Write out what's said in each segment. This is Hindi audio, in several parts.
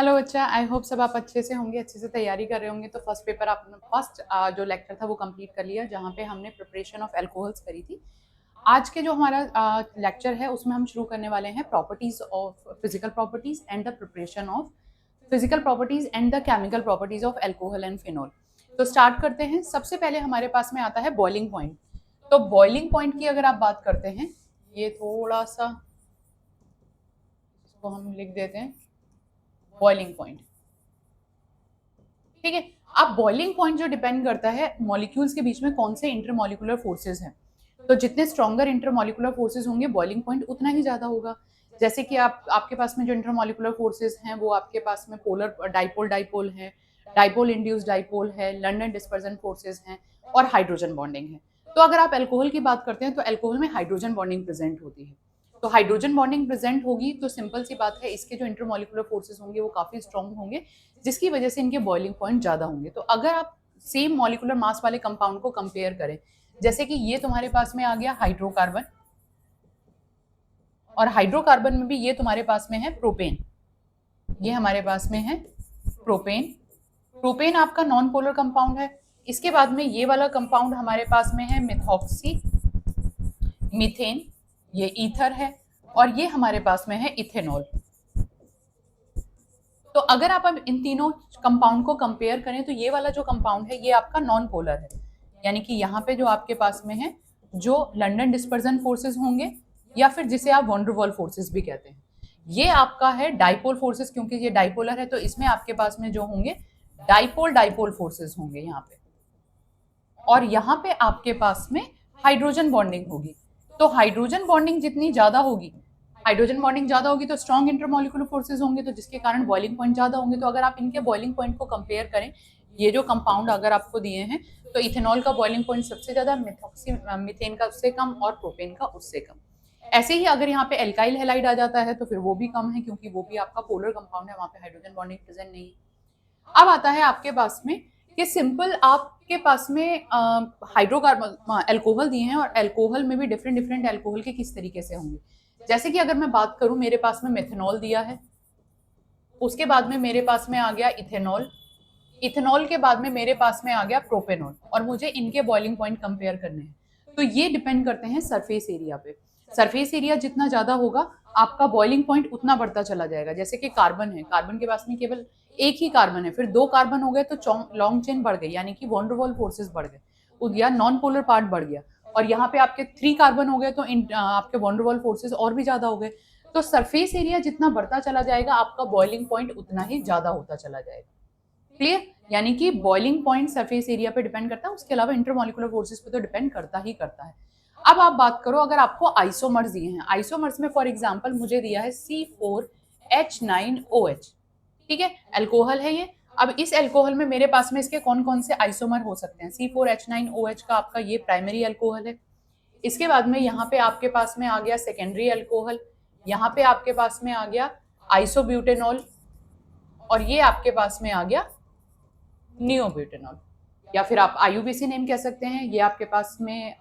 हेलो बच्चा, आई होप सब आप अच्छे से होंगे, अच्छे से तैयारी कर रहे होंगे। तो फर्स्ट पेपर आपने फर्स्ट जो लेक्चर था वो कंप्लीट कर लिया, जहाँ पे हमने प्रिपरेशन ऑफ अल्कोहल्स करी थी। आज के जो हमारा लेक्चर है उसमें हम शुरू करने वाले हैं properties of physical properties and the preparation of physical properties and the chemical properties of alcohol and phenol. तो स्टार्ट करते हैं। सबसे पहले हमारे पास में आता है बॉइलिंग पॉइंट। तो बॉइलिंग पॉइंट की अगर आप बात करते हैं, ये थोड़ा सा इसको हम लिख देते हैं बॉइलिंग पॉइंट। ठीक है। अब बॉइलिंग पॉइंट जो डिपेंड करता है मॉलिक्यूल्स के बीच में कौन से इंटरमॉलिकुलर फोर्सेस हैं। तो जितने स्ट्रॉन्गर इंटरमॉलिकुलर फोर्सेस होंगे बॉइलिंग पॉइंट उतना ही ज्यादा होगा। जैसे कि आपके पास में जो इंटरमॉलिकुलर फोर्सेस हैं वो आपके पास में पोलर डाइपोल डाइपोल है, डाइपोल इंड्यूस्ड डाइपोल है, लंडन डिस्पर्जन फोर्सेस हैं और हाइड्रोजन बॉन्डिंग है। तो अगर आप अल्कोहल की बात करते हैं तो अल्कोहल में हाइड्रोजन बॉन्डिंग प्रेजेंट होती है। तो हाइड्रोजन बॉन्डिंग प्रेजेंट होगी तो सिंपल सी बात है, इसके जो इंटरमॉलिकुलर फोर्सेस होंगे वो काफी स्ट्रॉन्ग होंगे, जिसकी वजह से इनके बॉइलिंग पॉइंट ज्यादा होंगे। तो अगर आप सेम मॉलिकुलर मास वाले कंपाउंड को कंपेयर करें, जैसे कि ये तुम्हारे पास में आ गया हाइड्रोकार्बन, और हाइड्रोकार्बन में भी ये तुम्हारे पास में है प्रोपेन, ये हमारे पास में है प्रोपेन। प्रोपेन आपका नॉन पोलर कंपाउंड है। इसके बाद में ये वाला कंपाउंड हमारे पास में है मिथॉक्सी, मीथेन, ये ईथर है, और ये हमारे पास में है इथेनॉल। तो अगर आप अब इन तीनों कंपाउंड को कंपेयर करें तो ये वाला जो कंपाउंड है ये आपका नॉन पोलर है, यानी कि यहाँ पे जो आपके पास में है जो लंडन डिस्पर्जन फोर्सेस होंगे, या फिर जिसे आप वॉन्डरवॉल फोर्सेस भी कहते हैं, ये आपका है डाइपोल फोर्सेस। क्योंकि ये डाइपोलर है तो इसमें आपके पास में जो होंगे डाइपोल डाइपोल फोर्सेस होंगे यहाँ पे, और यहाँ पे आपके पास में हाइड्रोजन बॉन्डिंग होगी। तो हाइड्रोजन बॉन्डिंग जितनी ज्यादा होगी, हाइड्रोजन बॉन्डिंग ज्यादा होगी तो स्ट्रॉन्ग इंटरमॉलिकुलर फोर्सेस होंगे, तो जिसके कारण बॉइलिंग पॉइंट ज्यादा होंगे। तो अगर आप इनके बॉइलिंग पॉइंट को कंपेयर करें, ये जो कंपाउंड अगर आपको दिए हैं, तो इथेनॉल का बॉइलिंग पॉइंट सबसे ज्यादा, मिथॉक्सी मीथेन का उससे कम, और प्रोपेन का उससे कम। ऐसे ही अगर यहाँ पे एल्काइल हेलाइड आ जाता है तो फिर वो भी कम है, क्योंकि वो भी आपका पोलर कंपाउंड है, वहां पे हाइड्रोजन बॉन्डिंग प्रेजेंट नहीं है। अब आता है आपके पास में कि सिंपल आपके पास में हाइड्रोकार्बन अल्कोहल दिए हैं, और अल्कोहल में भी डिफरेंट डिफरेंट अल्कोहल के किस तरीके से होंगे। जैसे कि अगर मैं बात करूं, मेरे पास में मेथनॉल दिया है, उसके बाद में मेरे पास में आ गया इथेनॉल, इथेनॉल के बाद में मेरे पास में आ गया प्रोपेनॉल, और मुझे इनके बॉइलिंग पॉइंट कंपेयर करने हैं। तो ये डिपेंड करते हैं सरफेस एरिया पे। सरफेस एरिया जितना ज्यादा होगा आपका बॉइलिंग पॉइंट उतना बढ़ता चला जाएगा। जैसे कि कार्बन है, कार्बन के पास में केवल एक ही कार्बन है, फिर दो कार्बन हो गए तो लॉन्ग चेन बढ़ गई, यानी कि वॉन्डरवॉल फोर्सेस बढ़ गए, या नॉन पोलर पार्ट बढ़ गया। और यहाँ पे आपके थ्री कार्बन हो गए तो आपके वॉन्डरवॉल फोर्सेस और भी ज्यादा हो गए। तो सरफेस एरिया जितना बढ़ता चला जाएगा आपका बॉइलिंग पॉइंट उतना ही ज्यादा होता चला जाएगा। क्लियर? यानी कि बॉइलिंग पॉइंट सरफेस एरिया पे डिपेंड करता है, उसके अलावा इंटरमॉलिकुलर फोर्सेस पे तो डिपेंड करता ही करता है। अब आप बात करो, अगर आपको आइसोमर्स दिए हैं, आइसोमर्स में फॉर एग्जांपल मुझे दिया है C4H9OH, ठीक है, अल्कोहल है ये। अब इस अल्कोहल में मेरे पास में इसके कौन कौन से आइसोमर हो सकते हैं। C4H9OH का आपका ये प्राइमरी अल्कोहल है। इसके बाद में यहाँ पे आपके पास में आ गया सेकेंडरी अल्कोहल, यहाँ पे आपके पास में आ गया आइसोब्यूटेनॉल, और ये आपके पास में आ गया नियोब्यूटेनॉल, या फिर आप आईयूबीसी नेम कह सकते हैं। ये आपके पास में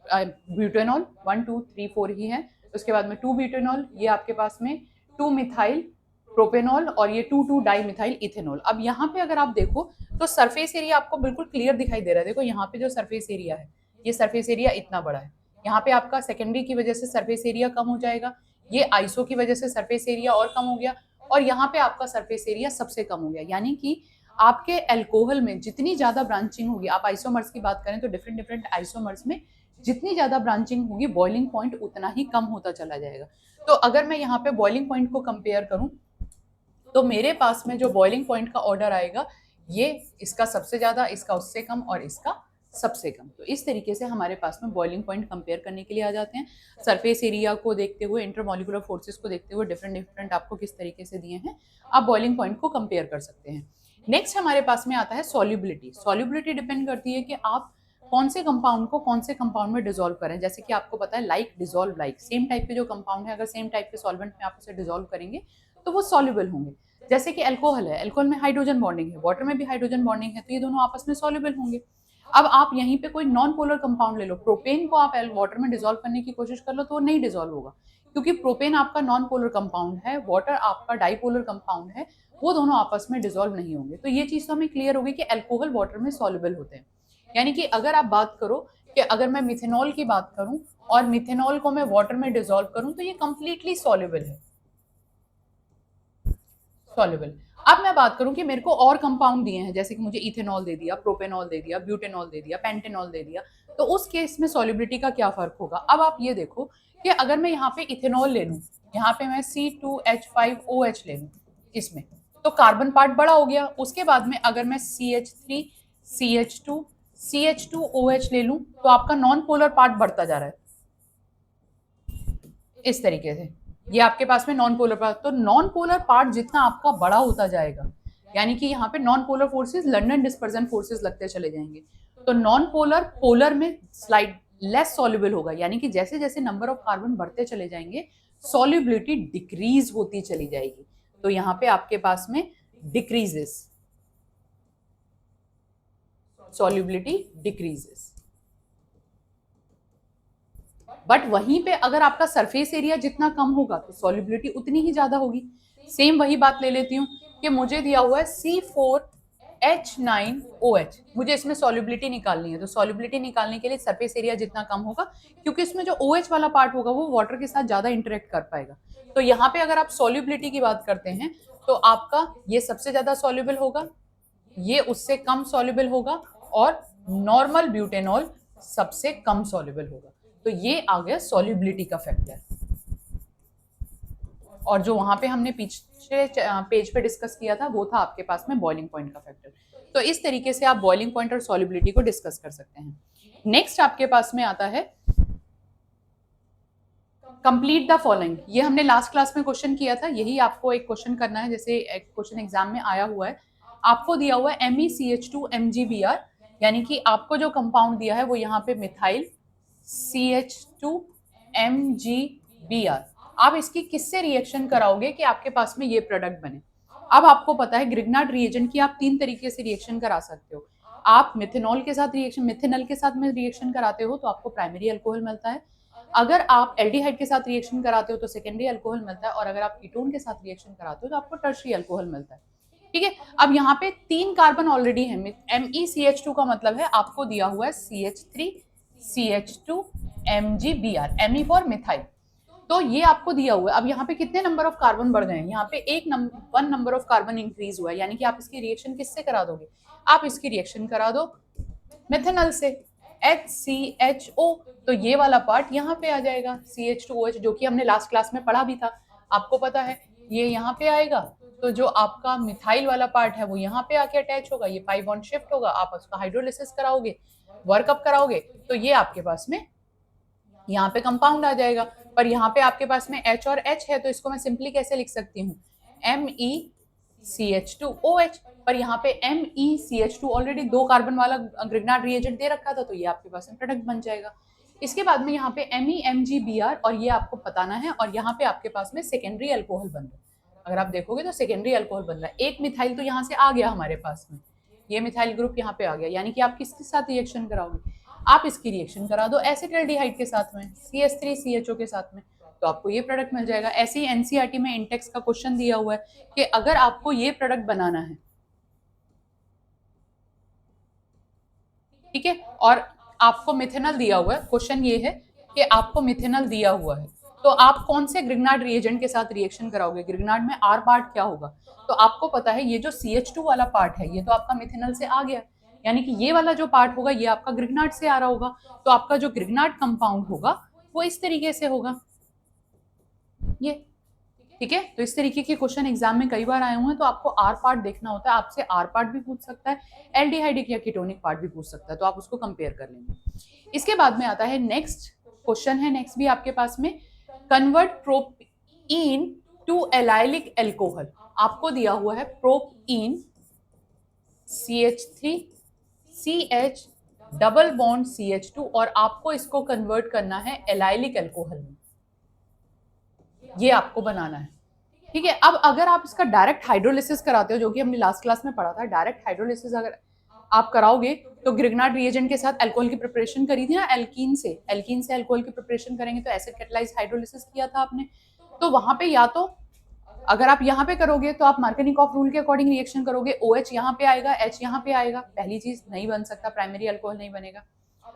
ब्यूटेनॉल 1 2 3 4 ही है। उसके बाद में 2 ब्यूटेनॉल, ये आपके पास में 2 मिथाइल प्रोपेनॉल, और ये 2 2 डाई मिथाइल इथेनॉल। अब यहाँ पे अगर आप देखो तो सरफेस एरिया आपको बिल्कुल क्लियर दिखाई दे रहा है। देखो यहाँ पे जो सरफेस एरिया है, ये सरफेस एरिया इतना बड़ा है। यहाँ पे आपका सेकेंडरी की वजह से सरफेस एरिया कम हो जाएगा, ये आइसो की वजह से सरफेस एरिया और कम हो गया, और यहाँ पे आपका सरफेस एरिया सबसे कम हो गया। यानी कि आपके अल्कोहल में जितनी ज्यादा ब्रांचिंग होगी, आप आइसोमर्स की बात करें तो डिफरेंट डिफरेंट आइसोमर्स में जितनी ज्यादा ब्रांचिंग होगी बॉइलिंग पॉइंट उतना ही कम होता चला जाएगा। तो अगर मैं यहाँ पे बॉइलिंग पॉइंट को कंपेयर करूं तो मेरे पास में जो बॉइलिंग पॉइंट का ऑर्डर आएगा, ये इसका सबसे ज्यादा, इसका उससे कम, और इसका सबसे कम। तो इस तरीके से हमारे पास में बॉइलिंग पॉइंट कंपेयर करने के लिए आ जाते हैं। सरफेस एरिया को देखते हुए, इंटरमॉलिकुलर फोर्सेस को देखते हुए डिफरेंट डिफरेंट आपको किस तरीके से दिए हैं, आप बॉइलिंग पॉइंट को कंपेयर कर सकते हैं। नेक्स्ट हमारे पास में आता है सॉल्युबिलिटी। सॉल्युबिलिटी डिपेंड करती है कि आप कौन से कंपाउंड को कौन से कंपाउंड में डिसॉल्व करें। जैसे कि आपको पता है like dissolve like, same type के जो कंपाउंड है अगर सेम टाइप के सॉल्वेंट में आप उसे डिसॉल्व करेंगे तो वो सॉल्युबल होंगे। जैसे कि अल्कोहल है, अल्कोहल में हाइड्रोजन बॉन्डिंग है, वाटर में भी हाइड्रोजन बॉन्डिंग है, तो ये दोनों आपस में सॉल्युबल होंगे। अब आप यहीं पे कोई नॉन पोलर कंपाउंड ले लो, प्रोपेन को आप वाटर में डिसॉल्व करने की कोशिश कर लो तो वो नहीं डिसॉल्व होगा, क्योंकि प्रोपेन आपका नॉन पोलर कंपाउंड है, वाटर आपका डाइपोलर कंपाउंड है, वो दोनों आपस में डिसॉल्व नहीं होंगे। तो ये चीज तो हमें क्लियर होगी कि अल्कोहल वाटर में सॉल्युबल होते हैं। यानी कि अगर आप बात करो कि अगर मैं मिथेनॉल की बात करूं और मिथेनॉल को मैं वाटर में डिसॉल्व करूं तो ये कंप्लीटली सॉल्युबल है, सॉल्युबल। अब मैं बात करूं कि मेरे को और कंपाउंड दिए हैं, जैसे कि मुझे इथेनॉल दे दिया, प्रोपेनॉल दे दिया, ब्यूटेनॉल दे दिया, पेंटेनॉल दे दिया, तो उस केस में सॉल्युबिलिटी का क्या फर्क होगा। अब आप ये देखो कि अगर मैं यहाँ पे इथेनॉल ले लूं, यहाँ पे मैं C2H5OH ले लूं इसमें, तो कार्बन पार्ट बड़ा हो गया। उसके बाद में अगर मैं CH3 CH2 CH2OH ले लूं तो आपका नॉन पोलर पार्ट बढ़ता जा रहा है इस तरीके से। ये आपके पास में नॉन पोलर पार्ट, तो नॉन पोलर पार्ट जितना आपका बड़ा होता जाएगा, यानी कि यहाँ पे non polar forces London dispersion forces लगते चले जाएंगे, तो नॉन पोलर पोलर में स्लाइड लेस सॉल्युबल होगा, यानी कि जैसे जैसे नंबर ऑफ कार्बन बढ़ते चले जाएंगे सॉल्युबिलिटी डिक्रीज होती चली जाएगी। तो यहाँ पे आपके पास में डिक्रीजेस, सॉल्युबिलिटी डिक्रीजेस। बट वहीं पे अगर आपका सरफेस एरिया जितना कम होगा तो सॉल्युबिलिटी उतनी ही ज्यादा होगी। सेम वही बात ले लेती हूँ कि मुझे दिया हुआ है C4H9OH, मुझे इसमें सॉल्युबिलिटी निकालनी है, तो सॉल्युबिलिटी निकालने के लिए सरफेस एरिया जितना कम होगा, क्योंकि इसमें जो OH वाला पार्ट होगा वो वाटर के साथ ज्यादा इंटरेक्ट कर पाएगा। तो यहाँ पे अगर आप सॉल्युबिलिटी की बात करते हैं तो आपका ये सबसे ज्यादा सॉल्युबल होगा, ये उससे कम सॉल्युबल होगा, और नॉर्मल ब्यूटेनॉल सबसे कम सॉल्युबल होगा। तो ये आ गया सॉल्युबिलिटी का फैक्टर। और जो वहां पे हमने पीछे पेज पे डिस्कस किया था वो था आपके पास में बॉइलिंग पॉइंट का फैक्टर। तो इस तरीके से आप बॉइलिंग पॉइंट और सॉल्युबिलिटी को डिस्कस कर सकते हैं। नेक्स्ट आपके पास में आता है कंप्लीट द फॉलोइंग। ये हमने लास्ट क्लास में क्वेश्चन किया था, यही आपको एक क्वेश्चन करना है, जैसे एक क्वेश्चन एग्जाम में आया हुआ है। आपको दिया हुआ है MECH2MgBr, यानी कि आपको जो कंपाउंड दिया है वो यहाँ पे मिथाइल CH2MgBr। आप इसकी किससे रिएक्शन कराओगे कि आपके पास में ये प्रोडक्ट बने। अब आपको पता है ग्रिग्नार्ड रिएजेंट की आप 3 तरीके से रिएक्शन करा सकते हो। आप मिथेनॉल के साथ रिएक्शन, मिथेनल के साथ में रिएक्शन कराते हो तो आपको प्राइमरी अल्कोहल मिलता है। अगर आप एल्डिहाइड के साथ रिएक्शन कराते हो तो सेकेंडरी अल्कोहल मिलता है, और अगर आप कीटोन के साथ रिएक्शन कराते हो तो आपको टर्शियरी अल्कोहल मिलता है। ठीक है, अब यहाँ पे 3 कार्बन ऑलरेडी है। MECH2 का मतलब है आपको दिया हुआ है CH3 CH2MgBr, Me for methyl, तो ये आपको दिया हुआ है। अब यहाँ पे कितने नंबर ऑफ कार्बन बढ़ गए हैं, यहाँ पे one number of carbon increase हुआ है, यानी कि आप इसकी रिएक्शन किससे करा दोगे, आप इसकी रिएक्शन करा दो मिथेनॉल से, HCHO, तो ये वाला पार्ट यहाँ पे आ जाएगा CH2OH, जो कि हमने लास्ट क्लास में पढ़ा भी था, आपको पता है ये यहाँ पे आएगा। तो जो आपका मिथाइल वाला पार्ट है वो यहाँ पे आके अटैच होगा, ये पाई बॉन्ड शिफ्ट होगा, आप उसका हाइड्रोलिसिस कराओगे, वर्कअप कराओगे, तो ये आपके पास में यहाँ पे कंपाउंड आ जाएगा। पर यहाँ पे आपके पास में H और H है, तो इसको मैं सिंपली कैसे लिख सकती हूँ, MECH2OH। पर यहाँ पे MECH2 ऑलरेडी 2 कार्बन वाला ग्रिग्नार्ड रिएजेंट दे रखा था, तो ये आपके पास में प्रोडक्ट बन जाएगा। इसके बाद में यहाँ पे MEMgBr, और ये आपको बताना है, और यहाँ पे आपके पास में सेकेंडरी अल्कोहल बन रहा है। अगर आप देखोगे तो सेकेंडरी अल्कोहल बन रहा है, एक मिथाइल तो यहाँ से आ गया हमारे पास में, ये मिथाइल ग्रुप यहाँ पे आ गया, यानी कि आप किसके साथ रिएक्शन कराओगे, आप इसकी रिएक्शन करा दो एसिटाल्डिहाइड के साथ में, CH3CHO के साथ में, तो आपको ये प्रोडक्ट मिल जाएगा। ऐसे ही एनसीईआरटी में इंटेक्स का क्वेश्चन दिया हुआ है कि अगर आपको ये प्रोडक्ट बनाना है, ठीक है, और आपको मिथेनॉल दिया हुआ है, क्वेश्चन ये है कि आपको मिथेनॉल दिया हुआ है, तो आप कौन से ग्रिग्नार्ड रिएजेंट के साथ रिएक्शन कराओगे, ग्रिग्नार्ड में R पार्ट क्या होगा, तो आपको पता है ये जो CH2 वाला पार्ट है ये तो आपका मिथेनॉल से आ गया, यानी कि ये वाला जो पार्ट होगा ये आपका ग्रिग्नार्ड से आ रहा होगा, तो आपका जो ग्रिग्नार्ड कंपाउंड होगा वो इस तरीके से होगा ये। ठीक है, तो इस तरीके के क्वेश्चन एग्जाम में कई बार आए हुए हैं, तो आपको आर पार्ट देखना होता है, आपसे आर पार्ट भी पूछ सकता है, एल्डिहाइडिक या कीटोनिक पार्ट भी पूछ सकता है, तो आप उसको कंपेयर कर लेंगे। इसके बाद में आता है नेक्स्ट क्वेश्चन है, नेक्स्ट भी आपके पास में, convert propene to allylic alcohol. आपको दिया हुआ है propene CH3CH double bond CH2, और आपको इसको कन्वर्ट करना है एलाइलिक एल्कोहल में, ये आपको बनाना है। ठीक है, अब अगर आप इसका डायरेक्ट हाइड्रोलिसिस कराते हो, जो कि हमने लास्ट क्लास में पढ़ा था, डायरेक्ट हाइड्रोलिसिस अगर आप कराओगे तो ग्रिग्नार्ड रिएजेंट के साथ अल्कोहल की प्रिपरेशन करी थी ना, एल्कीन से अल्कोहल की प्रिपरेशन करेंगे तो एसिड कैटालाइज्ड हाइड्रोलिसिस किया था आपने। तो वहां पे या तो अगर आप यहाँ पे करोगे तो आप मार्करनिकॉफ रूल के अकॉर्डिंग रिएक्शन करोगे, OH यहाँ पे आएगा, H यहाँ पे आएगा, पहली चीज नहीं बन सकता, प्राइमरी अल्कोहल नहीं बनेगा।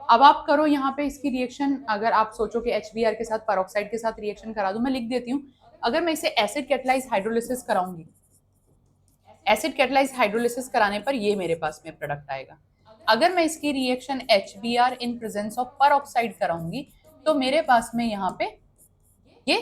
अब आप करो यहाँ पे इसकी रिएक्शन, अगर आप सोचो कि HBr के साथ पेरोक्साइड के साथ रिएक्शन करा दूं, मैं लिख देती हूँ, अगर मैं इसे एसिड कैटालाइज्ड हाइड्रोलिसिस कराऊंगी, एसिड कैटालाइज्ड हाइड्रोलिसिस कराने पर ये मेरे पास में प्रोडक्ट आएगा। अगर मैं इसकी reaction HBr in presence of peroxide कराऊंगी तो मेरे पास में यहाँ पे ये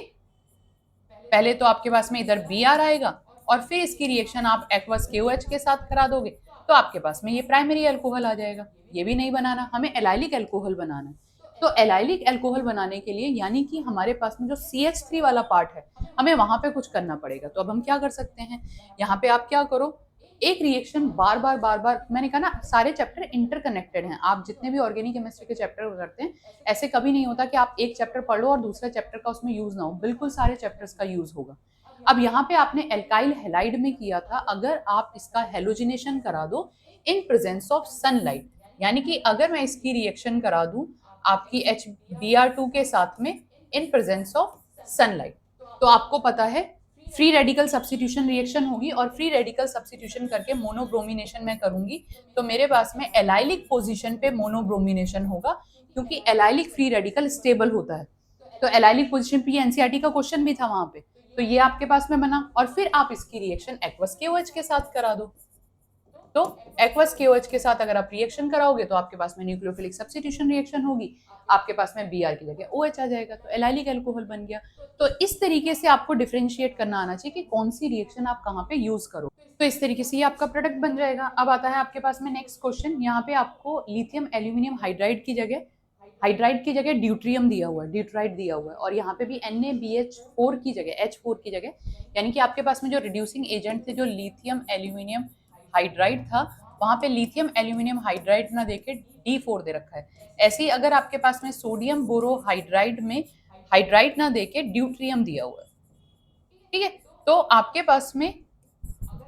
पहले तो आपके पास में इधर Br आएगा और फिर इसकी रिएक्शन आप एक्वस KOH के साथ करा दोगे तो आपके पास में ये प्राइमरी अल्कोहल आ जाएगा। ये भी नहीं बनाना, हमें एलाइलिक अल्कोहल बनाना है। तो एलाइलिक अल्कोहल बनाने के लिए यानी कि हमारे पास में जो CH3 वाला पार्ट है हमें वहां पे कुछ करना पड़ेगा। तो अब हम क्या कर सकते हैं, यहाँ पे आप क्या करो, एक रिएक्शन बार बार मैंने कहा ना सारे चैप्टर इंटरकनेक्टेड हैं। आप जितने भी ऑर्गेनिक केमिस्ट्री के चैप्टर करते हैं ऐसे कभी नहीं होता कि आप एक चैप्टर पढ़ लो और दूसरा चैप्टर का उसमें यूज ना हो, बिल्कुल सारे चैप्टर्स का यूज होगा। अब यहाँ पे आपने एल्काइल हेलाइड में किया था, अगर आप इसका हेलोजिनेशन करा दो इन प्रेजेंस ऑफ सनलाइट, यानी कि अगर मैं इसकी रिएक्शन करा दूं आपकी HBr2 के साथ में इन प्रेजेंस ऑफ सनलाइट, तो आपको पता है फ्री रेडिकल सब्स्टिट्यूशन रिएक्शन होगी और फ्री रेडिकल सब्स्टिट्यूशन करके मोनोब्रोमिनेशन में करूंगी तो मेरे पास में एलाइलिक पोजीशन पे मोनोब्रोमिनेशन होगा, क्योंकि एलाइलिक फ्री रेडिकल स्टेबल होता है। तो एलाइलिक पोजीशन पे NCERT का क्वेश्चन भी था वहां पे, तो ये आपके पास में बना और फिर आप इसकी रिएक्शन एक्वस KOH के साथ करा दो। तो एक्वस KOH के साथ अगर आप रिएक्शन कराओगे तो आपके पास में न्यूक्लियोफिलिक सब्स्टिट्यूशन रिएक्शन होगी, आपके पास में Br की जगह OH आ जाएगा, तो एलाइलिक अल्कोहल बन गया। तो इस तरीके से आपको डिफरेंशिएट करना आना चाहिए कि कौन सी रिएक्शन आप कहाँ पे यूज करो, तो इस तरीके से ये आपका प्रोडक्ट बन जाएगा। अब आता है आपके पास में नेक्स्ट क्वेश्चन, यहाँ पे आपको लिथियम एल्यूमिनियम हाइड्राइड की जगह ड्यूट्रियम दिया हुआ है, ड्यूट्राइड दिया हुआ है, और यहाँ पे भी NaBH4 की जगह H4 की जगह, यानी कि आपके पास में जो रिड्यूसिंग एजेंट थे जो लिथियम एल्यूमिनियम हाइड्राइड था वहां पे लिथियम एल्यूमिनियम हाइड्राइड ना देके D4 दे रखा है। ऐसे ही अगर आपके पास में सोडियम बोरोहाइड्राइड में हाइड्राइड ना देके ड्यूट्रियम दिया हुआ है, ठीक है, तो आपके पास में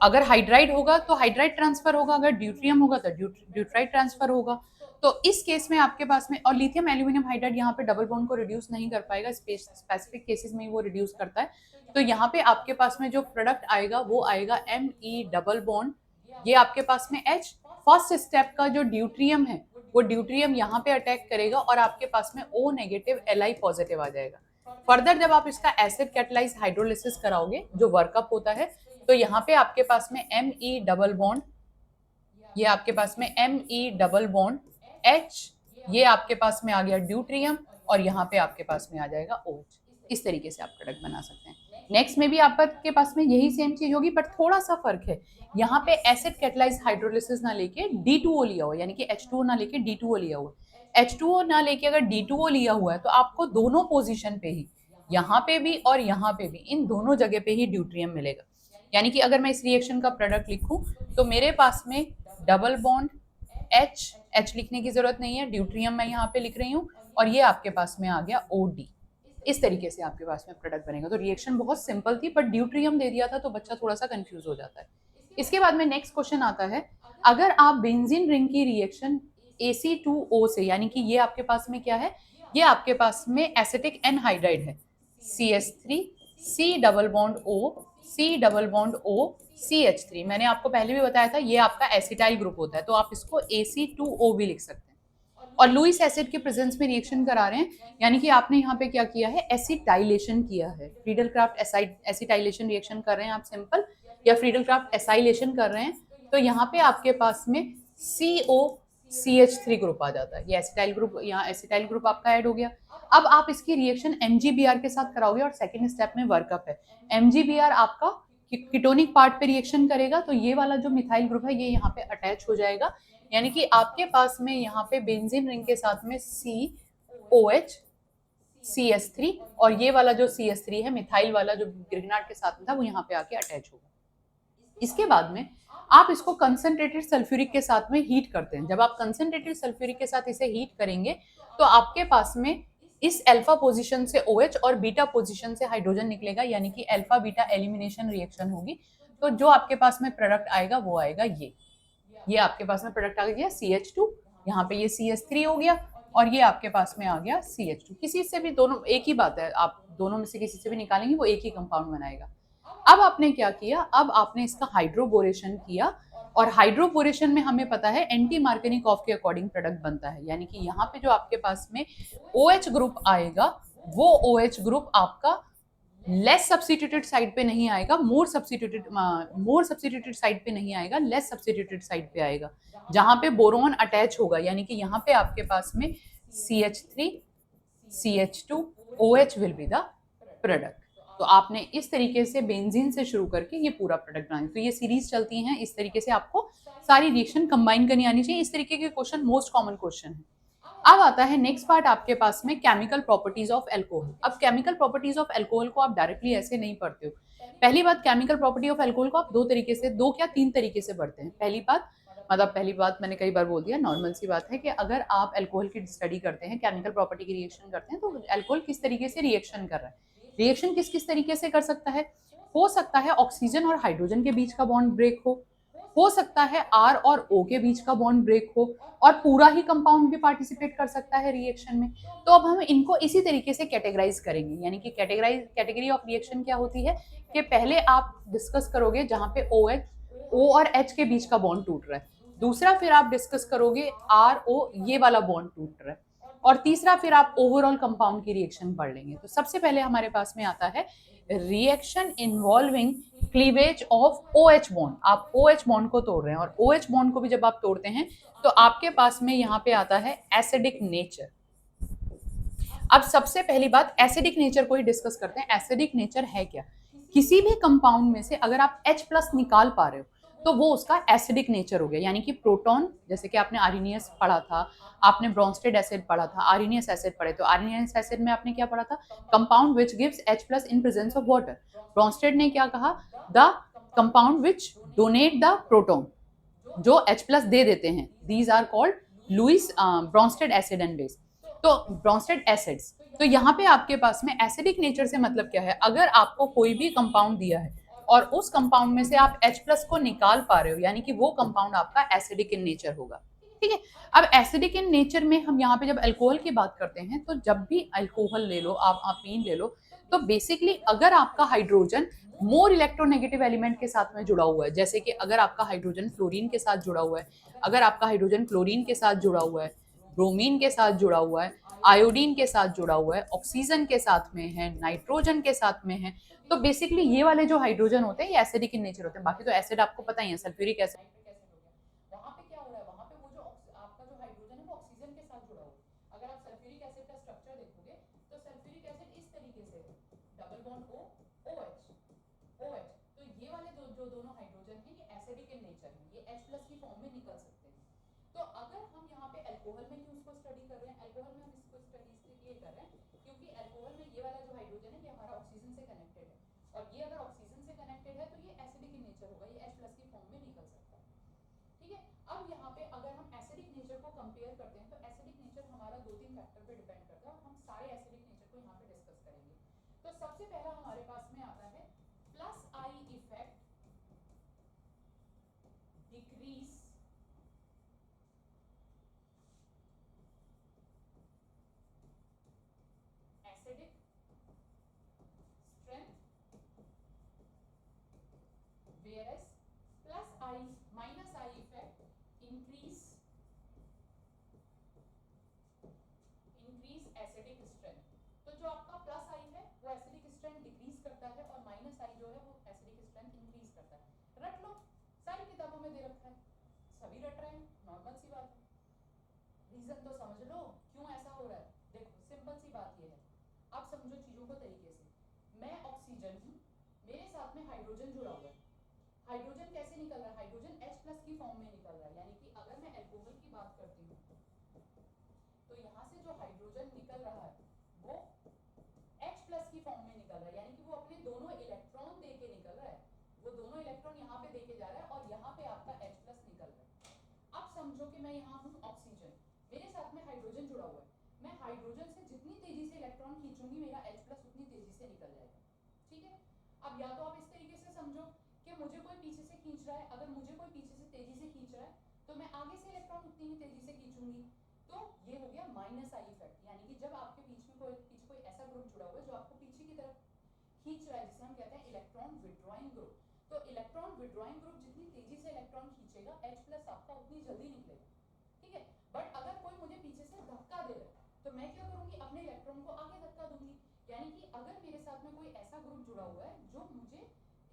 अगर हाइड्राइड होगा तो हाइड्राइड ट्रांसफर होगा, अगर ड्यूट्रियम होगा तो ड्यूट्राइड ट्रांसफर होगा। तो इस केस में आपके पास में, और लिथियम एल्यूमिनियम हाइड्राइड यहाँ पे डबल बॉन्ड को रिड्यूस नहीं कर पाएगा, स्पेसिफिक केसेस में वो रिड्यूस करता है। तो यहाँ पे आपके पास में जो प्रोडक्ट आएगा वो आएगा Me डबल बॉन्ड, ये आपके पास में H, फर्स्ट स्टेप का जो ड्यूट्रियम है वो ड्यूट्रियम यहाँ पे अटैक करेगा और आपके पास में O नेगेटिव Li पॉजिटिव आ जाएगा। फर्दर जब आप इसका एसिड कैटालाइज्ड हाइड्रोलिसिस कराओगे जो वर्कअप होता है, तो यहाँ पे आपके पास में Me डबल बॉन्ड, ये आपके पास में Me डबल बॉन्ड H, ये आपके पास में आ गया ड्यूट्रियम और यहाँ पे आपके पास में आ जाएगा OH। इस तरीके से आप प्रोडक्ट बना सकते हैं। नेक्स्ट में भी आपके पास में यही सेम चीज होगी, बट थोड़ा सा फर्क है, यहाँ पे एसिड कैटालाइज्ड हाइड्रोलिसिस ना लेके D2O लिया हुआ, यानी कि H2O ना लेके D2O लिया हुआ। H2O ना लेके अगर D2O लिया हुआ है तो आपको दोनों पोजीशन पे ही, यहाँ पे भी और यहाँ पे भी, इन दोनों जगह पे ही ड्यूट्रियम मिलेगा। यानी कि अगर मैं इस रिएक्शन का प्रोडक्ट लिखूं तो मेरे पास में डबल बॉन्ड H लिखने की जरूरत नहीं है, ड्यूट्रियम मैं यहाँ पे लिख रही हूँ और ये आपके पास में आ गया OD। इस तरीके से आपके पास में प्रोडक्ट बनेगा। तो रिएक्शन बहुत सिंपल थी, बट ड्यूट्रियम दे दिया था तो बच्चा थोड़ा सा कंफ्यूज हो जाता है। इसके बाद में नेक्स्ट क्वेश्चन आता है, अगर आप बेंजीन रिंग की रिएक्शन AC2O से, यानी कि ये आपके पास में क्या है, ये आपके पास में एसिटिक एनहाइड्राइड है, CH3 C double bond O C double bond O CH3, मैंने आपको पहले भी बताया था ये आपका एसिटाइल ग्रुप होता है, तो आप इसको AC2O भी लिख सकते हैं। और लुईस एसिड के प्रेजेंस में रिएक्शन करा रहे हैं, यानी कि आपने यहाँ पे क्या किया है, एसिटाइलेशन किया है। फ्रीडल क्राफ्ट एसिटाइलेशन रिएक्शन कर रहे हैं आप सिंपल, या फ्रीडल क्राफ्ट एसाइलेशन कर रहे हैं, तो यहाँ पे आपके पास में COCH3 ग्रुप आ जाता है, ये एसिटाइल ग्रुप, यहाँ एसिटाइल ग्रुप आपका ऐड हो गया। अब आप इसकी रिएक्शन MgBr के साथ कराओगे और सेकेंड स्टेप में वर्कअप है। MgBr आपका कीटोनिक पार्ट पे रिएक्शन करेगा, तो ये वाला जो मिथाइल ग्रुप है ये यहाँ पे अटैच हो जाएगा, यानी कि आपके पास में यहाँ पे बेंजीन रिंग के साथ में COH CH3 और ये वाला जो CH3 है मिथाइल वाला जो ग्रिग्नार्ड के साथ में था वो यहाँ पे आके अटैच होगा। इसके बाद में आप इसको कंसंट्रेटेड सल्फ्यूरिक के साथ में हीट करते हैं। जब आप कंसंट्रेटेड सल्फ्यूरिक के साथ इसे हीट करेंगे तो आपके पास में इस अल्फा पोजीशन से OH और बीटा पोजीशन से हाइड्रोजन निकलेगा, यानी कि अल्फा बीटा एलिमिनेशन रिएक्शन होगी। तो जो आपके पास में प्रोडक्ट आएगा वो आएगा ये। ये आपके पास में प्रोडक्ट आ गया CH2, यहाँ पे ये CH3 हो गया, और ये आपके पास में आ गया CH2। किसी से भी दोनों एक ही बात है, आप दोनों में से किसी से भी निकालेंगे वो एक ही कंपाउंड बनाएगा। अब आपने क्या किया, अब आपने इसका हाइड्रोबोरेशन किया, और हाइड्रोबोरेशन में हमें पता है एंटी मार्केनिकॉफ के अकॉर्डिंग प्रोडक्ट बनता है, यानी कि यहाँ पे जो आपके पास में OH ग्रुप आएगा वो OH ग्रुप आपका लेस सब्स्टिट्यूटेड साइड पे नहीं आएगा, मोर सब्स्टिट्यूटेड साइड पे नहीं आएगा, लेस सब्स्टिट्यूटेड साइड पे आएगा, जहां पे बोरोन अटैच होगा, यानी कि यहाँ पे आपके पास में CH3 CH2 OH will be the product. तो आपने इस तरीके से बेंजीन से शुरू करके ये पूरा प्रोडक्ट बनाना, तो ये सीरीज चलती हैं इस तरीके से, आपको सारी रिएक्शन कंबाइन करनी आनी चाहिए। इस तरीके के क्वेश्चन मोस्ट कॉमन क्वेश्चन है। अब आता है नेक्स्ट पार्ट आपके पास में केमिकल प्रॉपर्टीज ऑफ अल्कोहल। अब केमिकल प्रॉपर्टीज ऑफ अल्कोहल को आप डायरेक्टली ऐसे नहीं पढ़ते हो। पहली बात, केमिकल प्रॉपर्टी ऑफ अल्कोहल को आप दो तरीके से, दो क्या तीन तरीके से पढ़ते हैं। पहली बात मैंने कई बार बोल दिया, नॉर्मल सी बात है कि अगर आप अल्कोहल की स्टडी करते हैं, केमिकल प्रॉपर्टी की रिएक्शन करते हैं, तो अल्कोहल किस तरीके से रिएक्शन कर रहा है, रिएक्शन किस किस तरीके से कर सकता है। हो सकता है ऑक्सीजन और हाइड्रोजन के बीच का बॉन्ड ब्रेक हो सकता है R और O के बीच का बॉन्ड ब्रेक हो, और पूरा ही कंपाउंड भी पार्टिसिपेट कर सकता है रिएक्शन में। तो अब हम इनको इसी तरीके से कैटेगराइज करेंगे, यानी कि कैटेगरी ऑफ रिएक्शन क्या होती है कि पहले आप डिस्कस करोगे जहां पे O और H के बीच का बॉन्ड टूट रहा है, दूसरा फिर आप डिस्कस करोगे RO ये वाला बॉन्ड टूट रहा है, और तीसरा फिर आप ओवरऑल कंपाउंड की रिएक्शन पढ़ लेंगे। तो सबसे पहले हमारे पास में आता है reaction involving cleavage of OH bond. आप OH बॉन्ड को तोड़ रहे हैं, और OH बॉन्ड को भी जब आप तोड़ते हैं तो आपके पास में यहाँ पे आता है एसिडिक नेचर। अब सबसे पहली बात एसिडिक नेचर को ही डिस्कस करते हैं। एसिडिक नेचर है क्या, किसी भी कंपाउंड में से अगर आप H+ निकाल पा रहे हो तो वो उसका एसिडिक नेचर हो गया, यानी कि प्रोटॉन, जैसे कि आपने आर्सेनियस पढ़ा था, आपने ब्रोंस्टेड एसिड पढ़ा था, आर्सेनियस एसिड पढ़े, तो आर्सेनियस एसिड में आपने क्या पढ़ा था, compound which gives H+ in presence of water. Bronsted ने क्या कहा, the compound which donate the proton, जो H+ दे देते हैं, these are called Lewis Bronsted acid and base. तो ब्रोंस्टेड एसिड्स, तो यहाँ पे आपके पास में एसिडिक नेचर से मतलब क्या है, अगर आपको कोई भी कंपाउंड दिया है और उस कंपाउंड में से आप H+ को निकाल पा रहे हो, यानी कि वो कंपाउंड आपका एसिडिक इन नेचर होगा। ठीक है, अब एसिडिक इन नेचर में हम यहाँ पे जब अल्कोहल की बात करते हैं, तो जब भी अल्कोहल ले लो, आप अफीन ले लो, तो बेसिकली अगर आपका हाइड्रोजन मोर इलेक्ट्रोनेगेटिव एलिमेंट के साथ में जुड़ा हुआ है, जैसे कि अगर आपका हाइड्रोजन फ्लोरीन के साथ जुड़ा हुआ है, अगर आपका हाइड्रोजन क्लोरीन के साथ जुड़ा हुआ है, ब्रोमीन के साथ जुड़ा हुआ है, आयोडीन के साथ जुड़ा हुआ है, ऑक्सीजन के साथ में है, नाइट्रोजन के साथ में है, तो बेसिकली ये वाले जो हाइड्रोजन होते हैं ये एसिडिक इन नेचर होते हैं। बाकी तो एसिड आपको पता ही है, सल्फ्यूरिक एसिड, वहां पे क्या हो रहा है, वहां पे वो जो आपका जो हाइड्रोजन है वो ऑक्सीजन के साथ जुड़ा हुआ है। अगर आप सल्फ्यूरिक एसिड का स्ट्रक्चर देखोगे तो सल्फ्यूरिक एसिड इस तरीके से है, डबल बॉन्ड O OH, तो ये वाले जो दोनों हाइड्रोजन है ये एसिडिक इन नेचर है, ये H+ की फॉर्म में निकल सकते हैं। तो अगर हम यहाँ पे अल्कोहल में क्यों इसको स्टडी कर रहे हैं, अल्कोहल में हम इसको स्टडी इसलिए कर रहे हैं क्योंकि अल्कोहल में ये वाला जो हाइड्रोजन है ये हमारा ऑक्सीजन से कनेक्टेड है, और ये अगर ऑक्सीजन से कनेक्टेड है तो ये एसिडिक इन नेचर होगा, ये H+ की फॉर्म में निकल सकता है। ठीक है, अब यहाँ पे अगर हम एसिडिक नेचर को कंपेयर करते हैं तो एसिडिक नेचर हमारा 2-3 फैक्टर पे डिपेंड करता है, और हम सारे एसिडिक नेचर को यहाँ पे डिस्कस करेंगे। तो सबसे पहला हमारे पास में आता है +I effect decrease acidic strength, whereas +I effect increase acidic strength. तो जो आपका +I है वो एसिडिक स्ट्रेंथ डिक्रीज करता है, और -I जो है वो एसिडिक स्ट्रेंथ इंक्रीज करता है। रट लो, सारी किताबों में दे रखा है, सभी रट रहे हैं, नॉर्मल सी बात है। रीजन तो समझ लो क्यों ऐसा हो रहा है। देखो सिंपल सी बात ये है, आप समझो चीजों को तरीके से, मैं ऑक्सीजन हूँ, मेरे साथ में हाइड्रोजन जुड़ा हुआ है, हाइड्रोजन कैसे निकल रहा है, हाइड्रोजन H+ की फॉर्म में निकल रहा है, यानी कि अगर मैं अल्कोहल की बात करती हूँ तो यहाँ से जो हाइड्रोजन निकल रहा है वो H+ की फॉर्म में निकल रहा है, यानी कि वो अपने दोनों इलेक्ट्रॉन दे के निकल रहा है, वो दोनों इलेक्ट्रॉन यहाँ पे देके जा रहा है, और यहाँ पे आपका H+ निकल रहा है। अब समझो कि मैं यहाँ हूँ ऑक्सीजन, मेरे साथ में हाइड्रोजन जुड़ा हुआ है, मैं हाइड्रोजन से जितनी तेजी से इलेक्ट्रॉन खींचूंगी मेरा H+ उतनी तेजी से निकल जाएगा। ठीक है, अब या तो आप इस तरीके से समझो कि मुझे कोई पीछे से खींच रहा है, अगर मुझे कोई पीछे से तेजी से खींच रहा है तो मैं आगे से इलेक्ट्रॉन उतनी ही तेजी से खींचूंगी। तो ये हो गया माइनस आई इफेक्ट, यानी कि जब आपके बीच में पीछे कोई ऐसा ग्रुप जुड़ा हुआ है जो आपको पीछे की तरफ खींच रहा है, जिसे हम कहते हैं इलेक्ट्रॉन विड्रॉइंग ग्रुप। तो इलेक्ट्रॉन विड्रॉइंग ग्रुप जितनी तेजी से इलेक्ट्रॉन खींचेगा H+ आपका उतनी जल्दी निकलेगा, ठीक है। बट अगर कोई मुझे पीछे से धक्का दे रहा है तो मैं क्या करूंगी, अपने इलेक्ट्रॉन को आगे धक्का दूंगी। यानी कि अगर मेरे साथ में कोई ऐसा ग्रुप जुड़ा हुआ है जो मुझे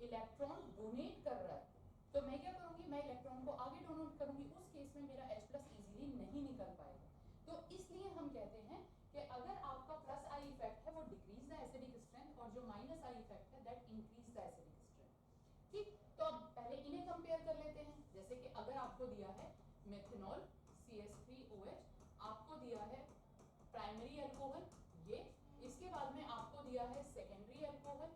इलेक्ट्रॉन डोनेट कर रहा है, तो मैं क्या करूंगी, मैं इलेक्ट्रॉन को आगे डोनेट करूंगी। उस केस में मेरा H+ इजीली नहीं निकल पाएगा। तो इसलिए हम कहते हैं कि अगर आपका प्लस आई इफेक्ट है वो डिक्रीज द एसिडिक स्ट्रेंथ, और जो माइनस आई इफेक्ट है that increase the acidic strength, ठीक। तो अब पहले इन्हें कंपेयर कर लेते हैं। जैसे कि अगर आपको दिया है मेथनॉल CH3OH, आपको दिया है प्राइमरी अल्कोहल ये, इसके बाद में आपको दिया है सेकेंडरी अल्कोहल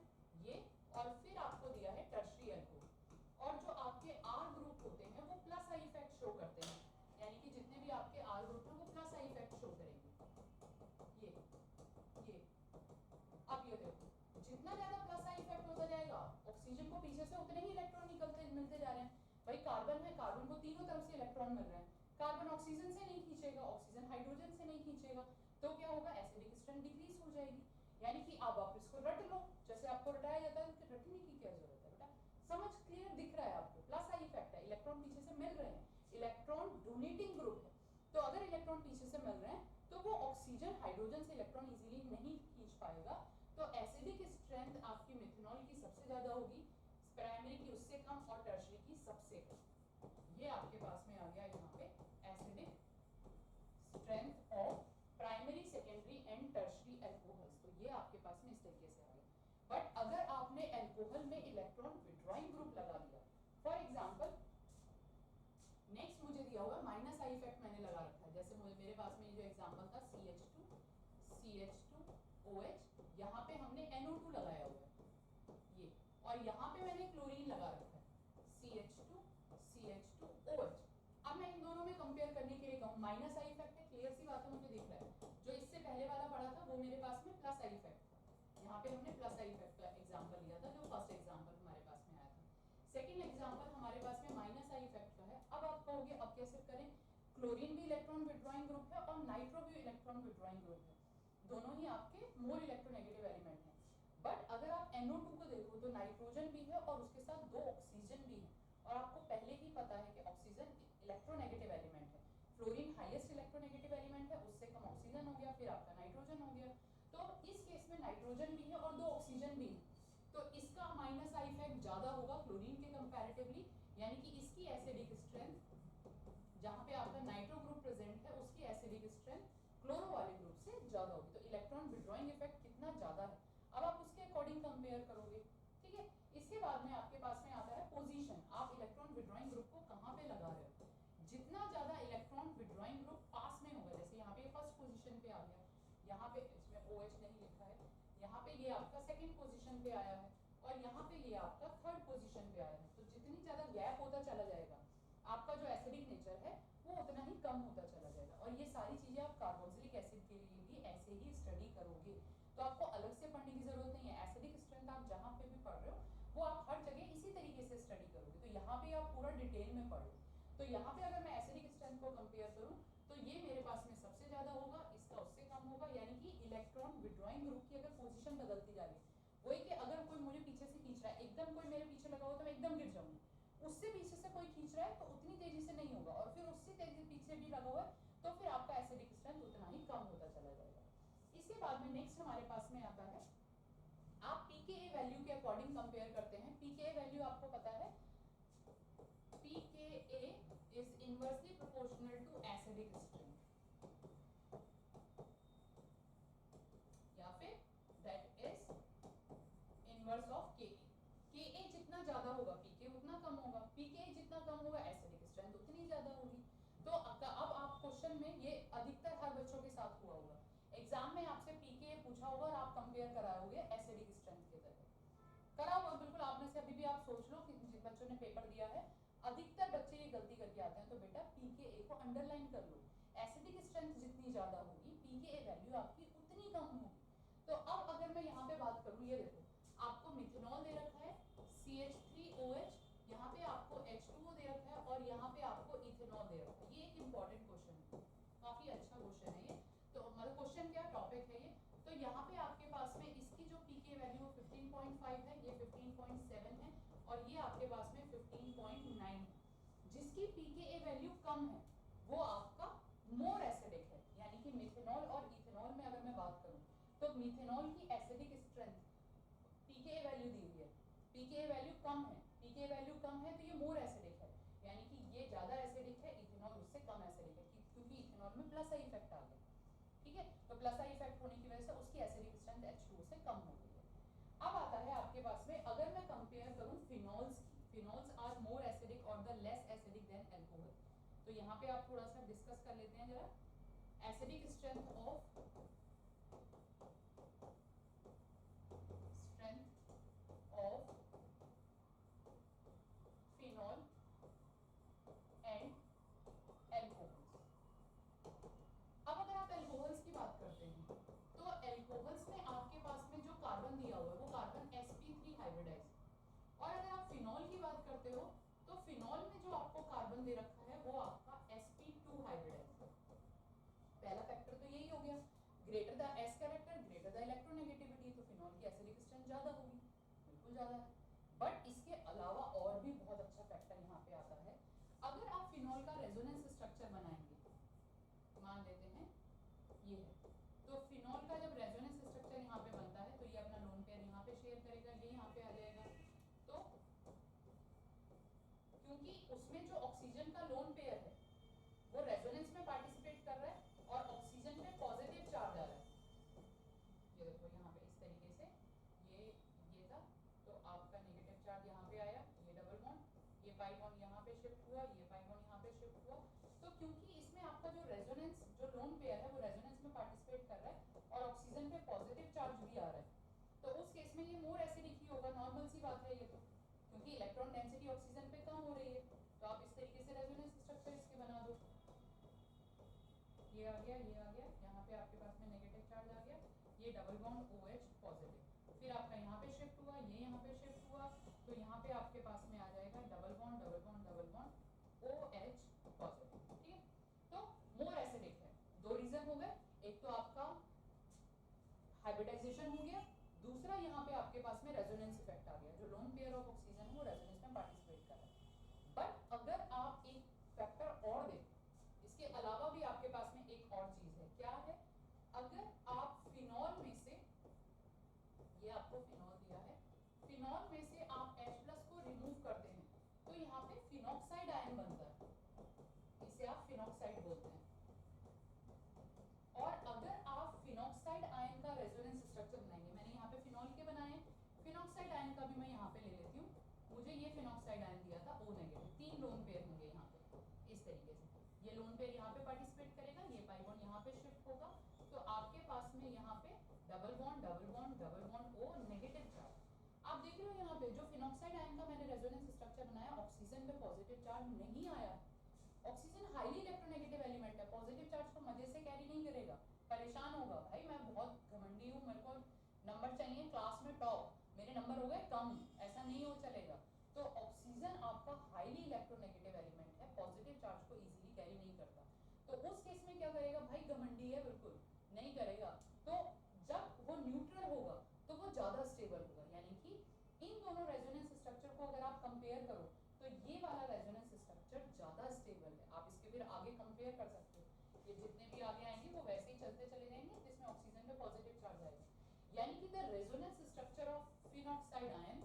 ये, और फिर आपको दिया है टर्शरी अल्कोहल। और जो आपके R ग्रुप होते हैं वो प्लस आई इफेक्ट शो करते हैं, यानी कि जितने भी आपके R ग्रुप हैं वो प्लस आई इफेक्ट शो करेंगे। ये अब ये देखो, जितना ज्यादा प्लस आई इफेक्ट होता जाएगा ऑक्सीजन को पीछे से उतने ही इलेक्ट्रॉन निकलते मिलते जा रहे हैं। भाई कार्बन है, कार्बन को तीनों तरफ से इलेक्ट्रॉन मिल रहे हैं, कार्बन ऑक्सीजन से नहीं खींचेगा, ऑक्सीजन हाइड्रोजन से नहीं खींचेगा, तो क्या होगा, एसिडिक स्ट्रेंथ डिक्रीज हो जाएगी। यानी कि अब आप इसको रट लो, जैसे आपको रटाया जाता है, तो रटने की क्या जरूरत है बेटा, समझ क्लियर दिख रहा है आपको, प्लस आई इफेक्ट है, इलेक्ट्रॉन पीछे से मिल रहे हैं, इलेक्ट्रॉन डोनेटिंग ग्रुप है। तो अगर इलेक्ट्रॉन पीछे से मिल रहे हैं तो वो ऑक्सीजन हाइड्रोजन से इलेक्ट्रॉन इजीली नहीं खींच पाएगा, तो एसिडिक स्ट्रेंथ आपकी मिथेनॉल की सबसे ज्यादा होगी, प्राइमरी की उससे कम, और टर्शरी की सबसे कम। ये आपके पास में आ गया यहाँ पे acidic strength of primary, secondary and tertiary alcohols. तो ये आपके पास में इस तरीके से आ गया। बट अगर आपने अल्कोहल में इलेक्ट्रॉन विड्रॉइंग ग्रुप लगा दिया, फॉर एग्जांपल नेक्स्ट मुझे दिया हुआ माइनस आई इफेक्ट मैंने लगा रखा है, जैसे मुझे मेरे पास में ये जो एग्जांपल था CH2OH, यहाँ पे हमने NO2 लगाया हुआ है ये, और यहाँ पे मैंने क्लोरीन लगा रखा है CH2OH। अब मैं इन दोनों में कंपेयर करने के लिए कहूँ, माइनस आई इफेक्ट है, क्लियर सी बात है, मुझे दिख रहा है। जो इससे पहले वाला पढ़ा था वो मेरे पास में प्लस आई इफेक्ट था, यहाँ पे हमने प्लस आई इफेक्ट का एग्जांपल लिया था, जो फर्स्ट एग्जांपल हमारे पास में आया था। सेकंड एग्जांपल हमारे पास में माइनस आई इफेक्ट का है। अब आप कहोगे अब कैसे करें, क्लोरीन भी इलेक्ट्रॉन विड्रॉइंग ग्रुप है और नाइट्रो भी इलेक्ट्रॉन विड्रॉइंग ग्रुप है, दोनों ही आपके मोर इलेक्ट्रोनेगेटिव एलिमेंट हैं। बट अगर आप NO2 को देखो तो नाइट्रोजन भी है और उसके साथ 2 ऑक्सीजन भी है, और आपको पहले ही पता है कि ऑक्सीजन इलेक्ट्रोनेगेटिव एलिमेंट है, फ्लोरीन हाईएस्ट इलेक्ट्रोनेगेटिव एलिमेंट है, उससे कम ऑक्सीजन हो गया, फिर आपका नाइट्रोजन हो गया। तो इस केस में नाइट्रोजन भी है और 2 ऑक्सीजन भी है, तो इसका माइनस आई इफेक्ट ज्यादा होगा क्लोरीन के कंपैरेटिवली, यानी कि इसकी एसिडिक स्ट्रेंथ जहां पे आपका नाइट्रो ग्रुप प्रेजेंट है उसकी एसिडिक स्ट्रेंथ क्लोरो वाले ग्रुप से ज्यादा होगी। तो इलेक्ट्रॉन विड्रॉइंग इफेक्ट कितना ज्यादा है, अब आप उसके अकॉर्डिंग कंपेयर करोगे, ठीक है। इसके बाद में आपके पास में आता है पोजीशन, आप इलेक्ट्रॉन विड्रॉइंग ग्रुप को कहां पे लगा रहे हो। जितना ज्यादा इलेक्ट्रॉन विड्रॉइंग ग्रुप पास में होगा, जैसे यहाँ पे फर्स्ट पोजीशन पे आ गया, यहाँ पे इसमें OH नहीं लिखा है, यहाँ पे ये आपका सेकंड पोजीशन पे आया है, और यहाँ पे ये आपका थर्ड पोजीशन पे आया है। तो जितनी ज्यादा गैप होता चला जाएगा आपका जो एसिडिक नेचर है वो उतना ही कम होता चला जाएगा। और ये सारी चीजें आप कार्बोक्सिलिक एसिड के लिए भी ऐसे ही स्टडी करोगे, तो आपको अलग से पढ़ने की जरूरत नहीं है। एसिडिक स्ट्रेंथ आप जहाँ पे भी पढ़ रहे हो वो आप हर जगह इसी तरीके से स्टडी करोगे, तो यहाँ पे आप पूरा डिटेल में पढ़ो। तो यहाँ पे अगर मैं एसिडिक स्ट्रेंथ को कंपेयर करूँ तो ये मेरे पास में सबसे ज्यादा होगा, इसका उससे कम होगा, यानी कि इलेक्ट्रॉन विड्रॉइंग ग्रुप की अगर पोजीशन बदलती जा रही है, वही कि अगर कोई मुझे पीछे से खींच रहा है, एकदम कोई मेरे पीछे लगा हुआ तो मैं एकदम गिर जाऊंगी, उससे पीछे से कोई खींच रहा है तो उतनी तेजी से नहीं होगा, और फिर उससे तेजी पीछे भी लगा हुआ है तो फिर आपका एसिडिक स्ट्रेंथ उतना ही कम होता चला जाएगा। इसके बाद में नेक्स्ट हमारे पास में आता है, आप pKa वैल्यू के अकॉर्डिंग कंपेयर करते हैं। pKa वैल्यू आपको पता है, pKa is inversely proportional to acidic strength, या फिर that is inverse of Ka। Ka जितना ज्यादा होगा pK उतना कम होगा, pKa जितना कम होगा एसिडिक स्ट्रेंथ उतनी ज्यादा होगी। तो अब आप क्वेश्चन में ये अधिकतर हर बच्चों के साथ हुआ होगा, एग्जाम में आपसे pKa पूछा होगा और आप कंपेयर कराओगे एसिडिक स्ट्रेंथ के तरह करा होगा, बिल्कुल आप में से अभी भी आप सोच लो कि जिन बच्चों ने पेपर दिया है अधिकतर बच्चे ये गलती करके आते हैं। तो बेटा pKa को अंडरलाइन कर लो, एसिडिक स्ट्रेंथ जितनी ज्यादा होगी pKa वैल्यू आपकी उतनी कम होगी। तो अब अगर मैं यहाँ पे बात करूँ, ये देखो आपको मिथेनॉल दे रखा है CH3OH, यहाँ पे आपको H2O दे रखा है और यहाँ पे आपको इथेनॉल दे इंपॉर्टेंट क्वेश्चन है, काफी अच्छा क्वेश्चन है ये। तो मतलब क्वेश्चन क्या टॉपिक है ये। तो यहाँ पे आपके पास में इसकी जो पीके वैल्यू 15.5 है, ये 15.7 है, और ये आपके पास में 15.9। जिसकी पीके वैल्यू कम है वो आपका मोर एसिडिक है, यानी कि मिथेनॉल और इथेनॉल में अगर मैं बात करूं तो मिथेनॉल की एसिडिक स्ट्रेंथ पीके वैल्यू दी हुई है, पीके वैल्यू कम है, पीके वैल्यू कम है तो ये मोर एसिडिक है, यानी कि ये ज्यादा एसिडिक है, इथेनॉल उससे कम एसिडिक है, क्योंकि इथेनॉल में प्लस आई इफेक्ट आ गया। ठीक है, तो प्लस आई इफेक्ट होने की वजह से उसकी एसिडिक स्ट्रेंथ H2O से कम हो गई है। अब आता है आपके पास में, अगर मैं कंपेयर करूं फिनॉल्स की, फिनॉल्स आर मोर एसिडिक और the less acidic then alcohol. तो यहाँ पे आप थोड़ा सा डिस्कस कर लेते हैं जरा, acidic strength of phenol and alcohols. अब अगर आप एल्कोहल्स की बात करते हैं तो एल्कोहल्स में आपके पास में जो कार्बन दिया हुआ है वो कार्बन sp3 हाइब्रिडाइज, और अगर आप फिनॉल की बात करते हो तो फिनॉल में जो आपको कार्बन दे रखा है वो आपका sp2 हाइब्रिडाइज। पहला फैक्टर तो यही हो गया, greater the s character greater the electronegativity, तो फिनॉल की एसिडिक स्ट्रेंथ ज्यादा होगी, बिल्कुल ज्यादा है। बट इसके अलावा और भी बहुत अच्छा फैक्टर यहाँ पे आता है, अगर आप फिनॉल का रेजोनेंस स्ट्रक्चर बनाएंगे, मान लेते हैं ये है, तो फिनॉल का जब रेजोनेंस स्ट्रक्चर यहाँ पे बनता है तो ये अपना लोन पेयर यहाँ पे शेयर करेगा, ये यहाँ पे आ जाएगा। तो क्योंकि उसमें जो ऑक्सीजन का लोन पेयर है वो रेजोनेंस में पार्टिसिपेट कर रहा है और ऑक्सीजन में पॉजिटिव चार्ज आ रहा है, ये देखो यहाँ पे इस तरीके से ये था, तो आपका नेगेटिव चार्ज यहाँ पे आया, ये डबल बॉन्ड, ये पाई बॉन्ड यहाँ पे शिफ्ट हुआ, ये पाई बॉन्ड यहाँ पे शिफ्ट हुआ। तो क्योंकि इसमें आपका जो रेजोनेंस जो लोन पेयर है वो रेजोनेंस में पार्टिसिपेट कर रहा है और ऑक्सीजन पे पॉजिटिव चार्ज भी आ रहा है, तो उस केस में ये मोर एसिडिक ही होगा, नॉर्मल सी बात है ये तो, क्योंकि इलेक्ट्रॉन डेंसिटी ऑक्सीजन पे कम हो रही है। तो आप इस तरीके से रेजोनेंस स्ट्रक्चर इसके बना दो, ये आ गया, ये आ गया, यहाँ पे आपके पास में नेगेटिव चार्ज आ गया, ये डबल बॉन्ड OH पॉजिटिव, फिर आपका यहाँ पे शिफ्ट हुआ, ये यहाँ पे शिफ्ट हुआ, तो यहाँ पे आपके पास में आ जाएगा double bond double bond double bond OH positive. ठीक है, तो मोर एसिडिक है, दो रीजन हो गए, एक तो आपका हाइब्रिडाइजेशन हो गया, दूसरा यहाँ पे आपके पास में रेजोनेंस इफेक्ट आ गया, जो लोन पेयर ऑफ ऑक्सीजन है वो रेजोनेंस में पार्टिसिपेट कर रहा है। बट अगर आप एक फैक्टर और देखें, इसके अलावा भी आपके पास में एक और चीज है, क्या है, अगर आप फिनॉल में से, ये आपको फिनॉल दिया है, फिनॉल में से आप H+ को रिमूव करते हैं तो यहाँ पे फिनॉक्साइड आयन बनता है, इसे आप फिनॉक्साइड बोलते हैं। और अगर आप फिनॉक्साइड आयन का रेजोनेंस स्ट्रक्चर बनाएंगे, मैंने यहाँ पे फिनॉल के बनाए, फिनॉक्साइड आयन का भी मैं यहाँ पे ले लेती हूँ, मुझे ये फिनॉक्साइड आयन दिया था O नेगेटिव, 3 लोन पेयर होंगे यहाँ पे इस तरीके से, ये लोन पेयर यहाँ पे पार्टिसिपेट करेगा, ये पाई बॉन्ड यहाँ पे शिफ्ट होगा, तो आपके पास में यहाँ पे double bond double bond double bond O negative charge. आप देख रहे हो यहाँ पे जो फिनॉक्साइड आयन का मैंने रेजोनेंस स्ट्रक्चर बनाया, ऑक्सीजन पे पॉजिटिव चार्ज नहीं आया, ऑक्सीजन हाईली इलेक्ट्रोनेगेटिव एलिमेंट है, पॉजिटिव चार्ज को मजे से कैरी नहीं करेगा, परेशान होगा, भाई मैं बहुत घमंडी हूँ, मेरे को नंबर चाहिए क्लास में टॉप, मेरे नंबर हो गए कम, ऐसा नहीं हो चलेगा। तो ऑक्सीजन आपका हाईली इलेक्ट्रोनेगेटिव एलिमेंट है, पॉजिटिव चार्ज को इजीली कैरी नहीं करता, तो उस केस में क्या करेगा, भाई घमंडी है बिल्कुल नहीं करेगा। तो जब वो न्यूट्रल होगा तो वो ज्यादा स्टेबल होगा, यानी कि इन दोनों रेजोनेंस स्ट्रक्चर को अगर आप कंपेयर करो तो ये वाला रेजोनेंस स्ट्रक्चर ज्यादा स्टेबल है। आप इसके फिर आगे कंपेयर कर सकते हो, ये जितने भी आगे आएंगे वो वैसे ही चलते चले जाएंगे, जिसमें ऑक्सीजन पे पॉजिटिव चार्ज आएगा, यानी कि the resonance structure of phenoxide ion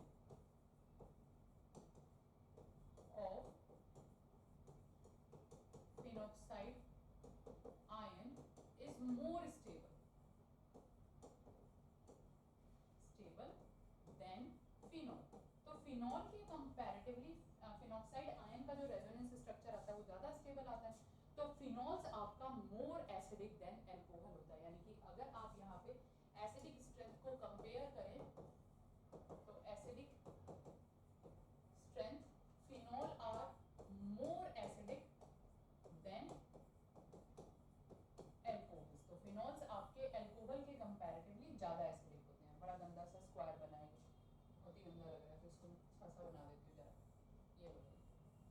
is more stable than phenol। तो फिनॉल के कंपैरेटिवली फिनॉक्साइड आयन का जो रेजोनेंस स्ट्रक्चर आता है वो ज्यादा स्टेबल आता है, तो फिनॉल्स आपका मोर एसिडिक देन अल्कोहल होता है, यानी कि अगर आप यहाँ पे एसिडिक स्ट्रेंथ को कंपेयर करें तो acidic strength phenol are more acidic than alcohols. तो फिनॉल्स आपके अल्कोहल के कंपैरेटिवली ज्यादा एसिडिक होते हैं। बड़ा गंदा सा स्क्वायर बनाएंगे, बहुत ही गंदा लग रहा है, तो इसको अच्छा सा बना देती हूँ जरा, ये बोलो,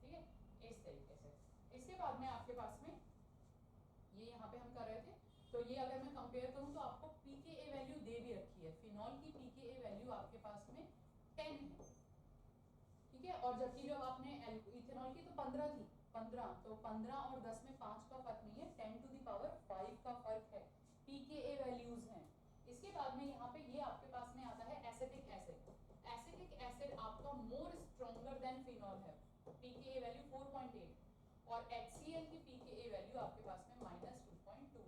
ठीक है, इस तरीके से। इसके बाद में आपके पास में ये यहाँ पे हम कर रहे थे। तो ये अगर मैं कंपेयर करूँ तो आपको pKa वैल्यू दे भी रखी है, फिनॉल की pKa वैल्यू आपके पास में 10 है, ठीक है। और जबकि जब आपने इथेनॉल की तो 15 थी, 15, तो 15 और 10 में 5 का फर्क नहीं है, 10 टू द पावर 5 का फर्क है, pKa वैल्यूज हैं। इसके बाद में यहाँ पे ये आपके पास में आता है एसिटिक एसिड। एसिटिक एसिड आपका मोर स्ट्रॉन्गर देन फिनॉल है, pKa वैल्यू 4.8 और HCl की pKa वैल्यू आपके पास में -2.2,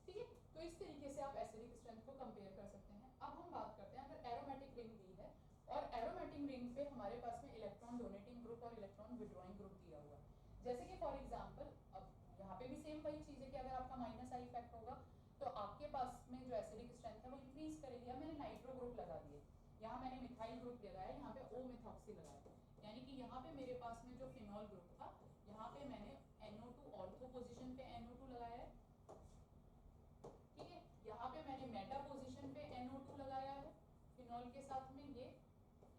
ठीक है। तो इस तरीके से आप एसिडिक स्ट्रेंथ को कंपेयर कर सकते हैं। अब हम बात करते हैं अगर एरोमेटिक रिंग दी है और एरोमेटिक रिंग पे हमारे पास में इलेक्ट्रॉन डोनेटिंग ग्रुप और इलेक्ट्रॉन विड्रॉइंग ग्रुप दिया हुआ है। जैसे कि फॉर एग्जांपल अब यहाँ पे भी सेम वही चीज है कि अगर आपका माइनस आई इफेक्ट होगा तो आपके पास में जो एसिडिक स्ट्रेंथ है वो इंक्रीज करेगी। अब मैंने नाइट्रो ग्रुप लगा दिए, यहाँ मैंने मिथाइल ग्रुप लगाया, यहाँ पे ओ मिथॉक्सी लगाया, यानी कि यहाँ पे मेरे पास में जो फिनॉल ग्रुप था यहाँ पे मैंने NO2 ऑर्थो पोजीशन पे NO2 लगाया है, ठीक है। यहाँ पे मैंने मेटा पोजीशन पे NO2 लगाया है फिनॉल के साथ में, ये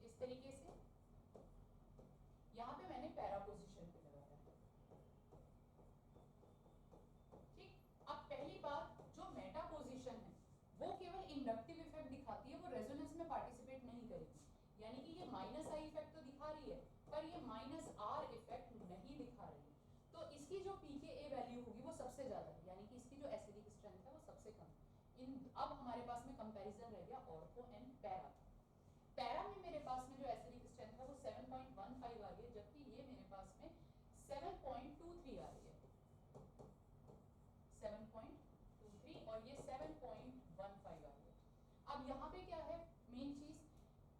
इस तरीके से। यहाँ पे मैंने पैरा पोजीशन पे लगाया है, ठीक। अब पहली बात, जो मेटा पोजीशन है वो केवल इंडक्टिव इफेक्ट दिखाती है, वो रेजोनेंस में पार्टिसिपेट नहीं करेगी, यानी कि ये माइनस आई इफेक्ट तो दिखा रही है पर ये माइनस आर इफेक्ट नहीं दिखा रही है। तो इसकी जो pKa वैल्यू होगी वो सबसे ज्यादा है, यानी कि इसकी जो एसिडिक स्ट्रेंथ है वो सबसे कम। इन अब हमारे पास में कंपैरिजन रह गया ऑर्थो एंड पैरा। पैरा में मेरे पास में जो एसिडिक स्ट्रेंथ है वो 7.15 आ रही है, जबकि ये मेरे पास में 7.23 आ रही है, 7.23 और ये 7.15 आ रही है। अब यहाँ पे क्या है मेन चीज,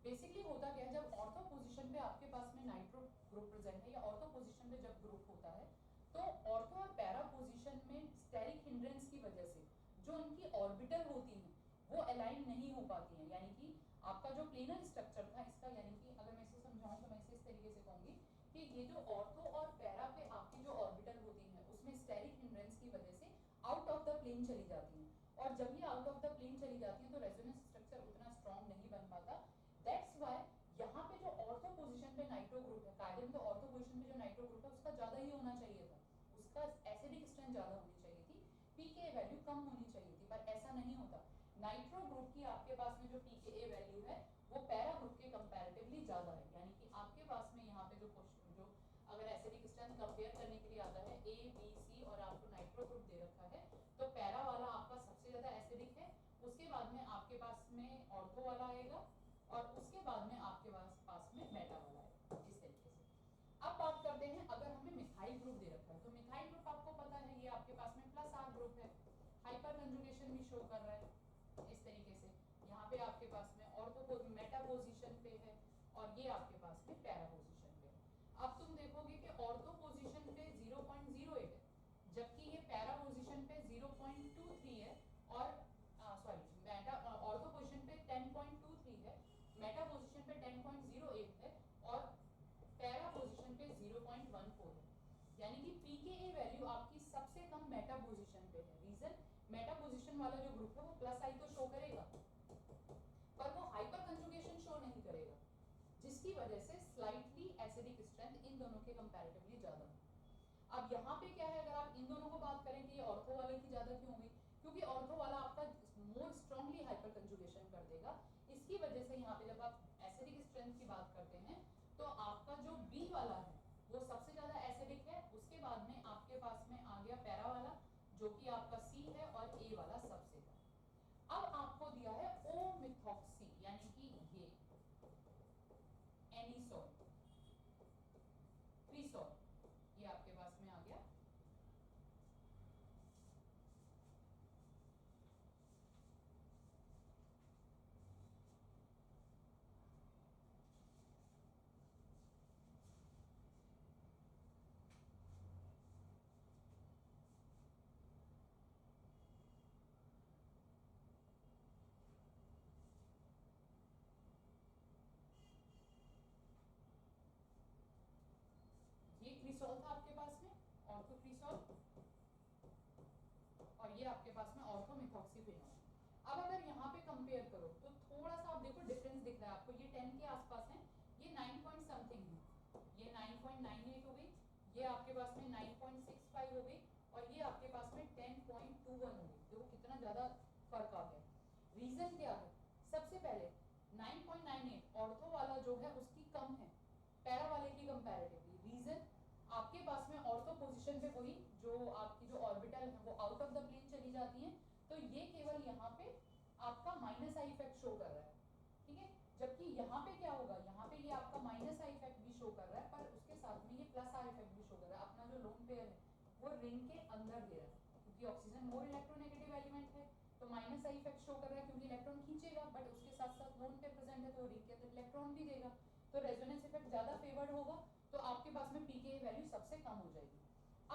बेसिकली होता क्या है, जब ऑर्थो पोजीशन पे आपके पास में नाइट्रो ग्रुप प्रेजेंट है या ऑर्थो पोजीशन पे जब ग्रुप होता है तो ऑर्थो और पैरा पोजीशन में स्टेरिक हिंड्रेंस की वजह से जो उनकी ऑर्बिटल होती हैं वो अलाइन नहीं हो पाती हैं, यानी कि आपका जो प्लेनर स्ट्रक्चर था इसका, यानी कि अगर मैं इसे समझाऊं तो मैं इसे इस तरीके से कहूंगी कि ये जो ऑर्थो और पैरा पे आपकी जो ऑर्बिटल होती हैं उसमें स्टेरिक हिंड्रेंस की वजह से आउट ऑफ द प्लेन चली जाती हैं, और जब ये आउट ऑफ द प्लेन चली जाती है तो रेजोनेंस स्ट्रक्चर उतना स्ट्रॉन्ग नहीं बन पाता। दैट्स व्हाई यहाँ पे जो ऑर्थो पोजीशन पे नाइट्रो ग्रुप है, कायदे में तो ऑर्थो पोजीशन पे जो नाइट्रो ग्रुप है उसका ज्यादा ही होना चाहिए था, उसका एसिडिक स्ट्रेंथ ज्यादा होनी चाहिए थी, pKa वैल्यू कम होनी चाहिए थी, पर ऐसा नहीं होता। नाइट्रो ग्रुप की आपके पास में जो pKa वैल्यू है वो पैरा ग्रुप के कंपैरेटिवली ज्यादा है, यानी कि आपके पास में यहाँ पे जो अगर एसिडिक स्ट्रेंथ कंपेयर करने के लिए आता है A, B, C और आपको नाइट्रो ग्रुप दे रखा है तो पैरा वाला आपका सबसे ज्यादा एसिडिक है, उसके बाद में आपके पास में ऑर्थो वाला आएगा और उसके बाद में आपके पास में मेटा वाला है, इस तरीके से। अब बात करते हैं अगर हमें मिथाइल ग्रुप दे रखा है तो मिथाइल ग्रुप आपको पता है ये आपके पास में प्लस R ग्रुप है, हाइपर कंजुगेशन भी शो कर रहा है इस तरीके से। यहाँ पे आपके पास में ऑर्थो मेटा पोजीशन पे है और ये आपके पास में पैरा पोजीशन पे है। अब तुम देखोगे कि ऑर्थो पोजीशन पे 0.08 है जबकि ये पैरा पोजीशन पे 0.23 है, और सॉरी मेटा ऑर्थो पोजीशन पे 10.23 है, मेटा पोजीशन पे 10.08 है और पैरा पोजीशन पे 0.14 है, यानी कि pKa वैल्यू आपकी सबसे कम मेटा पोजीशन पे है। रीजन, मेटा पोजीशन वाला जो ग्रुप है वो प्लस आई तो शो करेगा पर वो हाइपर कंजुगेशन शो नहीं करेगा, जिसकी वजह से स्लाइटली एसिडिक स्ट्रेंथ इन दोनों के कंपैरेटिवली ज्यादा है। अब यहाँ पे क्या है, अगर आप इन दोनों को बात करें कि ये ऑर्थो वाले की ज्यादा क्यों हुई, क्योंकि ऑर्थो वाला आपका मोर स्ट्रांगली हाइपर कंजुगेशन कर देगा, इसकी वजह से यहाँ पे जब आप एसिडिक स्ट्रेंथ की बात करते हैं तो आपका जो बी वाला है वो सबसे ज्यादा एसिडिक है, उसके बाद में आपके पास में आ गया पैरा वाला जो कि आपका सी है और ए वाला सबसे कम। अब आपको दिया है ओ मिथॉक्सी यानी कि ये एनिसोल, क्रिसोल, ये आपके पास में आ गया। ये क्रिसोल था आपके पास में ऑर्थो क्रिसोल और ये आपके पास में ऑर्थो मिथॉक्सीफेनॉल। अब अगर यहाँ पे कंपेयर करो तो थोड़ा सा आप देखो डिफरेंस दिख रहा है आपको, ये 10 के आसपास है, ये 9 पॉइंट समथिंग है, ये 9.98 हो गई, ये आपके पास में 9.65 हो गई और ये आपके पास में रीजन क्या है? सबसे पहले 9.98 ऑर्थो वाला जो है उसकी कम है पैरा वाले की कंपैरेटिवली। रीजन आपके पास में ऑर्थो पोजीशन पे वही जो आपकी जो ऑर्बिटल है वो आउट ऑफ द प्लेन चली जाती है, तो ये केवल यहाँ पे आपका माइनस आई इफेक्ट शो कर रहा है, ठीक है। जबकि यहाँ पे क्या होगा, यहाँ पे ये आपका माइनस आई इफेक्ट भी शो कर रहा है, पर उसके साथ में ये प्लस आई इफेक्ट भी शो कर रहा है। अपना जो लोन पेयर है वो रिंग के अंदर दे रहा है, क्योंकि ऑक्सीजन मोर इलेक्ट्रोनेगेटिव एलिमेंट है, तो माइनस आई इफेक्ट शो कर रहा है क्योंकि इलेक्ट्रॉन खींचेगा, बट उसके साथ साथ लोन पेयर प्रेजेंट है तो रिंग के अंदर इलेक्ट्रॉन भी देगा, तो रेजोनेंस इफेक्ट ज्यादा फेवर्ड होगा, तो आपके पास में पीके वैल्यू सबसे कम हो जाएगी।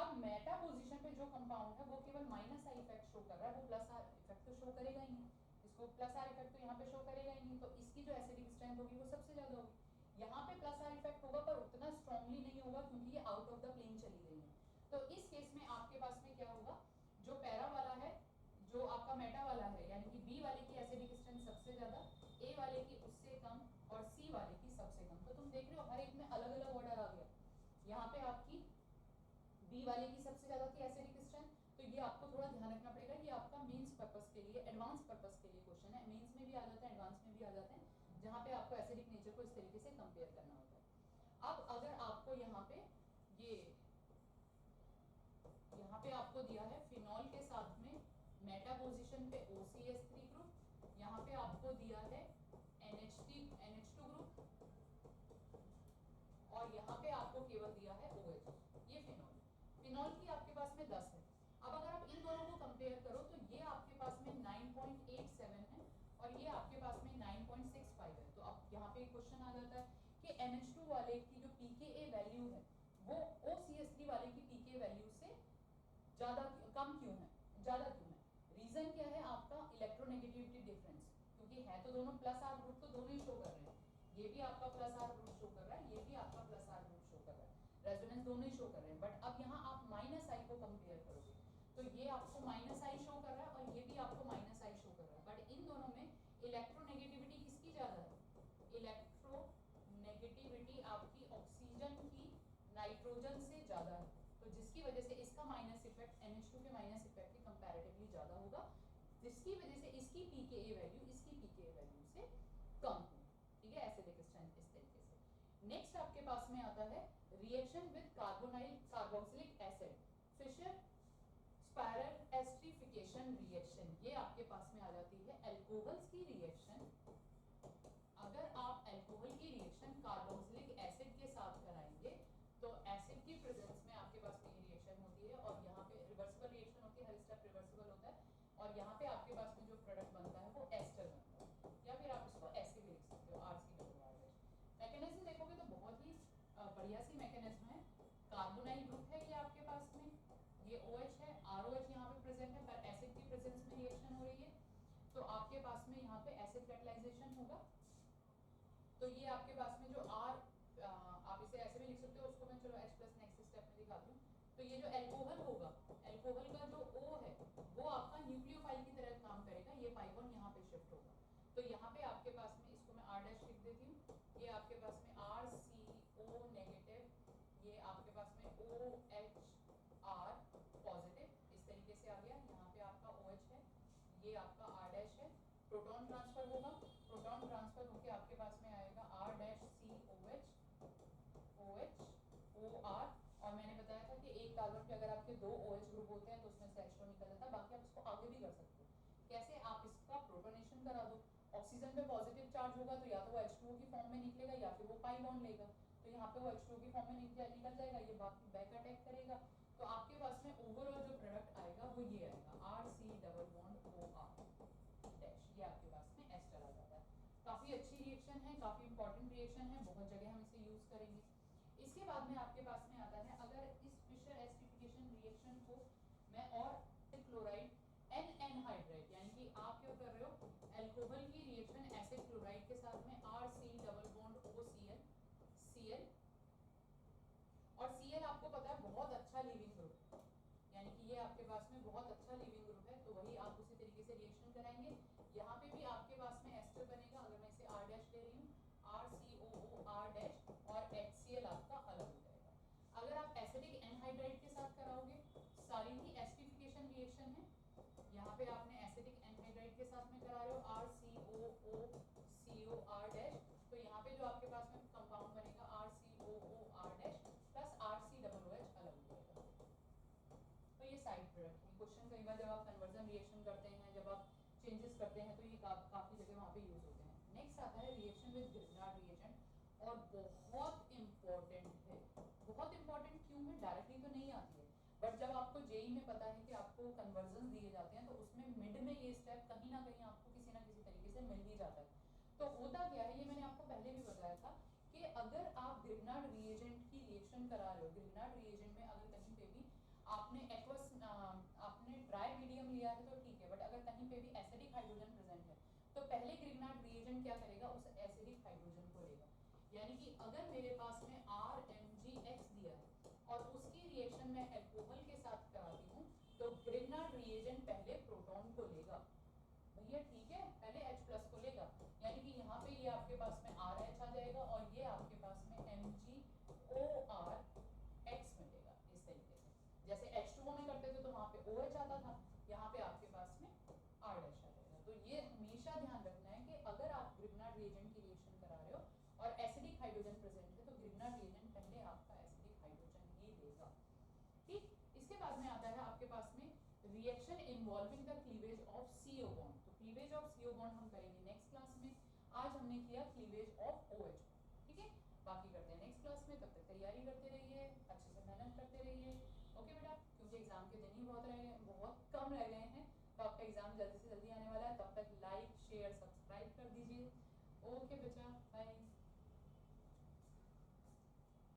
अब मेटा पोजीशन पे जो कंपाउंड है वो केवल माइनस आई इफेक्ट शो कर रहा है, वो प्लस आर इफेक्ट तो शो करेगा ही नहीं, इसको प्लस आर इफेक्ट तो यहाँ पे शो करेगा ही नहीं, तो इसकी जो एसिडिक स्ट्रेंथ होगी वो सबसे ज्यादा होगी। यहाँ पे प्लस आर इफेक्ट होगा पर उतना स्ट्रांगली नहीं होगा क्योंकि ये आउट ऑफ द प्लेन चली गई है। तो इस केस में आपके पास में क्या होगा, जो पैरा वाला है, जो आपका मेटा वाला है, यानी कि बी वाले की एसिडिक स्ट्रेंथ सबसे ज्यादा, ए वाले की उससे कम और सी वाले की सबसे कम। तो तुम देख रहे हो हर एक में अलग अलग ऑर्डर आ गया। यहाँ पे आपकी बी वाले की सबसे ज्यादा थी एसिडिक स्ट्रेंथ, तो ये आपको थोड़ा ध्यान रखना पड़ेगा, ये आपका मेंस पर्पस के लिए, एडवांस पर्पस के लिए क्वेश्चन है, मेंस में भी आ जाता है, एडवांस में भी आ जाते हैं, जहाँ पे आपको एसिडिक नेचर को इस तरीके से कंपेयर करना होता है। अब अगर आपको यहाँ पे आपको दिया है फिनॉल के साथ में मेटा पोजीशन पे OCH3 ग्रुप, यहाँ पे आपको दिया है NH2 ग्रुप, और यहाँ पे आपको केवल दिया है OH, ये फिनॉल की आपके पास में 10 है। अब अगर आप इन दोनों को कंपेयर करो तो ये आपके पास में 9.87 है और ये आपके पास में 9.65 है। तो अब यहाँ पे क्वेश्चन आ जाता है कि NH2 वाले की जो pKa वैल्यू है वो OCH3 वाले की pKa वैल्यू से ज्यादा कम क्यों है, ज्यादा क्यों है? रीजन क्या है आपका? इलेक्ट्रोनेगेटिविटी डिफरेंस, क्योंकि है तो दोनों प्लस आर ग्रुप, तो दोनों ही शो कर रहे हैं, ये भी आपका प्लस आर ग्रुप शो कर रहा है, ये भी आपका प्लस आर ग्रुप शो कर रहा है, रेजोनेंस दोनों ही शो कर रहे हैं। बट अब यहाँ आप माइनस आई को कंपेयर करोगे तो ये आपको माइनस आई शो कर रहा है और ये भी आपको माइनस आई शो कर रहा है, बट इन दोनों में इलेक्ट्रोनेगेटिविटी किसकी ज्यादा है? इलेक्ट्रोनेगेटिविटी आपकी ऑक्सीजन की नाइट्रोजन से ज्यादा है, तो जिसकी वजह से इसका माइनस इफेक्ट NH2 के माइनस इफेक्ट के कंपैरेटिवली ज्यादा होगा, जिसकी वजह से इसकी pKa वैल्यू इसकी pKa वैल्यू से कम होगी, ठीक है। एसिडिक स्ट्रेंथ इस तरीके से। नेक्स्ट आपके पास में आता है reaction with carbonyl carboxylic acid, Fischer spiral esterification reaction, ये आपके पास में आ जाती है अल्कोहल्स की रिएक्शन। अगर आप अल्कोहल की रिएक्शन कार्बोक्सिलिक एसिड के साथ कराएंगे तो एसिड की प्रेजेंस में आपके पास में ये रिएक्शन होती है और यहाँ पे रिवर्सिबल रिएक्शन होती है, हर स्टेप रिवर्सिबल होता है, और यहाँ पे आपके पास में जो प्रोडक्ट बनता है वो एस्टर बनता है, या फिर आप इसको ऐसे भी लिख सकते हो RC। मैकेनिज्म देखोगे तो बहुत ही बढ़िया सी मैकेनिज्म है। कार्बोनाइल ग्रुप है ये आपके पास में, ये OH है, ROH यहाँ पे प्रेजेंट है, पर एसिड की प्रेजेंस में रिएक्शन हो रही है, तो आपके पास में यहाँ पे एसिड कैटालाइजेशन होगा। तो ये आपके पास में जो R, आप इसे ऐसे भी लिख सकते हो, उसको मैं चलो H+ नेक्स्ट स्टेप में दिखाती हूँ। तो ये जो अल्कोहल होगा, अल्कोहल का जो O है वो आपका न्यूक्लियोफाइल की तरह काम करेगा, ये पाई बॉन्ड यहाँ पे शिफ्ट होगा, तो यहाँ पे आपके पास में इसको मैं R' लिख देती हूँ, ये आपके पास में RCO नेगेटिव, ये आपके पास में OHR पॉजिटिव, इस तरीके से आ गया। यहाँ पे आपका OH है, ये आपका R' है, प्रोटॉन ट्रांसफर होगा, प्रोटॉन ट्रांसफर होके आपके पास में आएगा R'COH OH OR, और मैंने बताया था कि एक कार्बन पे अगर आपके 2 OH ग्रुप होते हैं तो उसमें से H2 निकल जाता है। बाकी आप इसको आगे भी कर सकते हो, कैसे? आप इसका प्रोटोनेशन करा दो, ऑक्सीजन पे पॉजिटिव चार्ज होगा तो या तो वो H2O की फॉर्म में निकलेगा या फिर वो पाई बॉन्ड लेगा, तो यहाँ पे वो H2O की फॉर्म में निकल जाएगा, ये बाकी बैक अटैक करेगा, तो आपके पास में ओवरऑल जो प्रोडक्ट आएगा वो ये आएगा RC+OR डैश, ये आपके पास में एस्टर आ जाता है। काफी अच्छी रिएक्शन है, काफी इंपॉर्टेंट रिएक्शन है, बहुत जगह हम इसे यूज करेंगे। इसके बाद में आपके पास में आता है, अगर इस फिशर एस्टरिफिकेशन रिएक्शन को मैं और क्लोराइड NN हाइड्राइड, यानी कि आप क्या कर रहे हो, अल्कोहल की रिएक्शन एसिड क्लोराइड के साथ में RC+OCl Cl, और Cl आपको पता है बहुत अच्छा लिविंग ग्रुप, यानी कि ये आपके पास में बहुत अच्छा लिविंग ग्रुप है, तो वही आप उसी तरीके से रिएक्शन कराएंगे। यहाँ पे भी आपके पास में एस्टर बनेगा, अगर मैं इसे R' ले रही हूँ RCOOR' और HCl आपका अलग हो जाएगा। अगर आप एसिडिक एनहाइड्राइड के साथ कराओगे, सारी ही एस्टरिफिकेशन रिएक्शन है, यहाँ पे आपने एसिडिक एनहाइड्राइड नेट के साथ में करा रहे हो RCOOCOR डैश, तो यहाँ पे जो आपके पास में कंपाउंड बनेगा RCOOR डैश प्लस RCOOH अलग हो जाएगा। तो ये साइड पे रखें। क्वेश्चन कई बार जब आप कन्वर्जन रिएक्शन करते हैं, जब आप चेंजेस करते हैं, तो ये काफी जगह वहाँ पे यूज होते हैं। नेक्स्ट आता है रिएक्शन विद ग्रिग्नार्ड रिएजेंट, और बहुत इंपॉर्टेंट है। बहुत इंपॉर्टेंट क्यों है? डायरेक्टली तो नहीं आती है, बट जब आपको जेई में पता है कि आपको कन्वर्जन दिए जाते हैं, तो उसमें मिड में ये स्टेप कहीं ना कहीं आपको किसी ना किसी तरीके से मिल ही जाता है। तो होता क्या है, ये मैंने आपको पहले भी बताया था कि अगर आप ग्रिग्नार्ड रिएजेंट की रिएक्शन करा रहे हो, ग्रिग्नार्ड रिएजेंट में अगर कहीं पे भी आपने एक्वस आपने ड्राई मीडियम लिया है तो ठीक है, बट अगर कहीं पे भी एसिडिक हाइड्रोजन प्रेजेंट है, तो पहले ग्रिग्नार्ड रिएजेंट क्या करेगा? उस एसिडिक हाइड्रोजन को लेगा। यानी कि अगर मेरे पास में RMgX दिया है और उसकी रिएक्शन में अल्कोहल के साथ कराती हूँ, तो ग्रिग्नार्ड रिएजेंट पहले प्रोटॉन को लेगा। भैया ठीक है, पहले H+ को लेगा, यानी कि यहाँ पे ये आपके पास में RH आ जाएगा और ये आपके पास में MgORX मिलेगा। इस तरीके से जैसे H2O में करते थे तो वहाँ पे OH आता था, यहाँ पे आपके पास में R डैश आ जाएगा। तो ये हमेशा ध्यान रखना है कि अगर आप ग्रिग्नार्ड रिएजेंट की रिएक्शन करा रहे हो और एसिडिक हाइड्रोजन प्रेजेंट है, तो ग्रिग्नार्ड रिएजेंट पहले आपका एसिडिक हाइड्रोजन ही देगा। ठीक, इसके बाद में आता है आपके पास में reaction involving the cleavage of CO bond. तो क्लीवेज ऑफ CO बॉन्ड हम करेंगे नेक्स्ट क्लास में। आज हमने किया क्लीवेज ऑफ OH। ठीक है, बाकी करते हैं नेक्स्ट क्लास में। तब तक तैयारी करते रहिए, अच्छे से मेहनत करते रहिए। ओके बेटा, क्योंकि एग्जाम के दिन ही बहुत कम रह गए हैं, तो आपका एग्जाम जल्दी से जल्दी आने वाला है। तब तक लाइक शेयर सब्सक्राइब कर दीजिए। ओके बच्चा, बाय।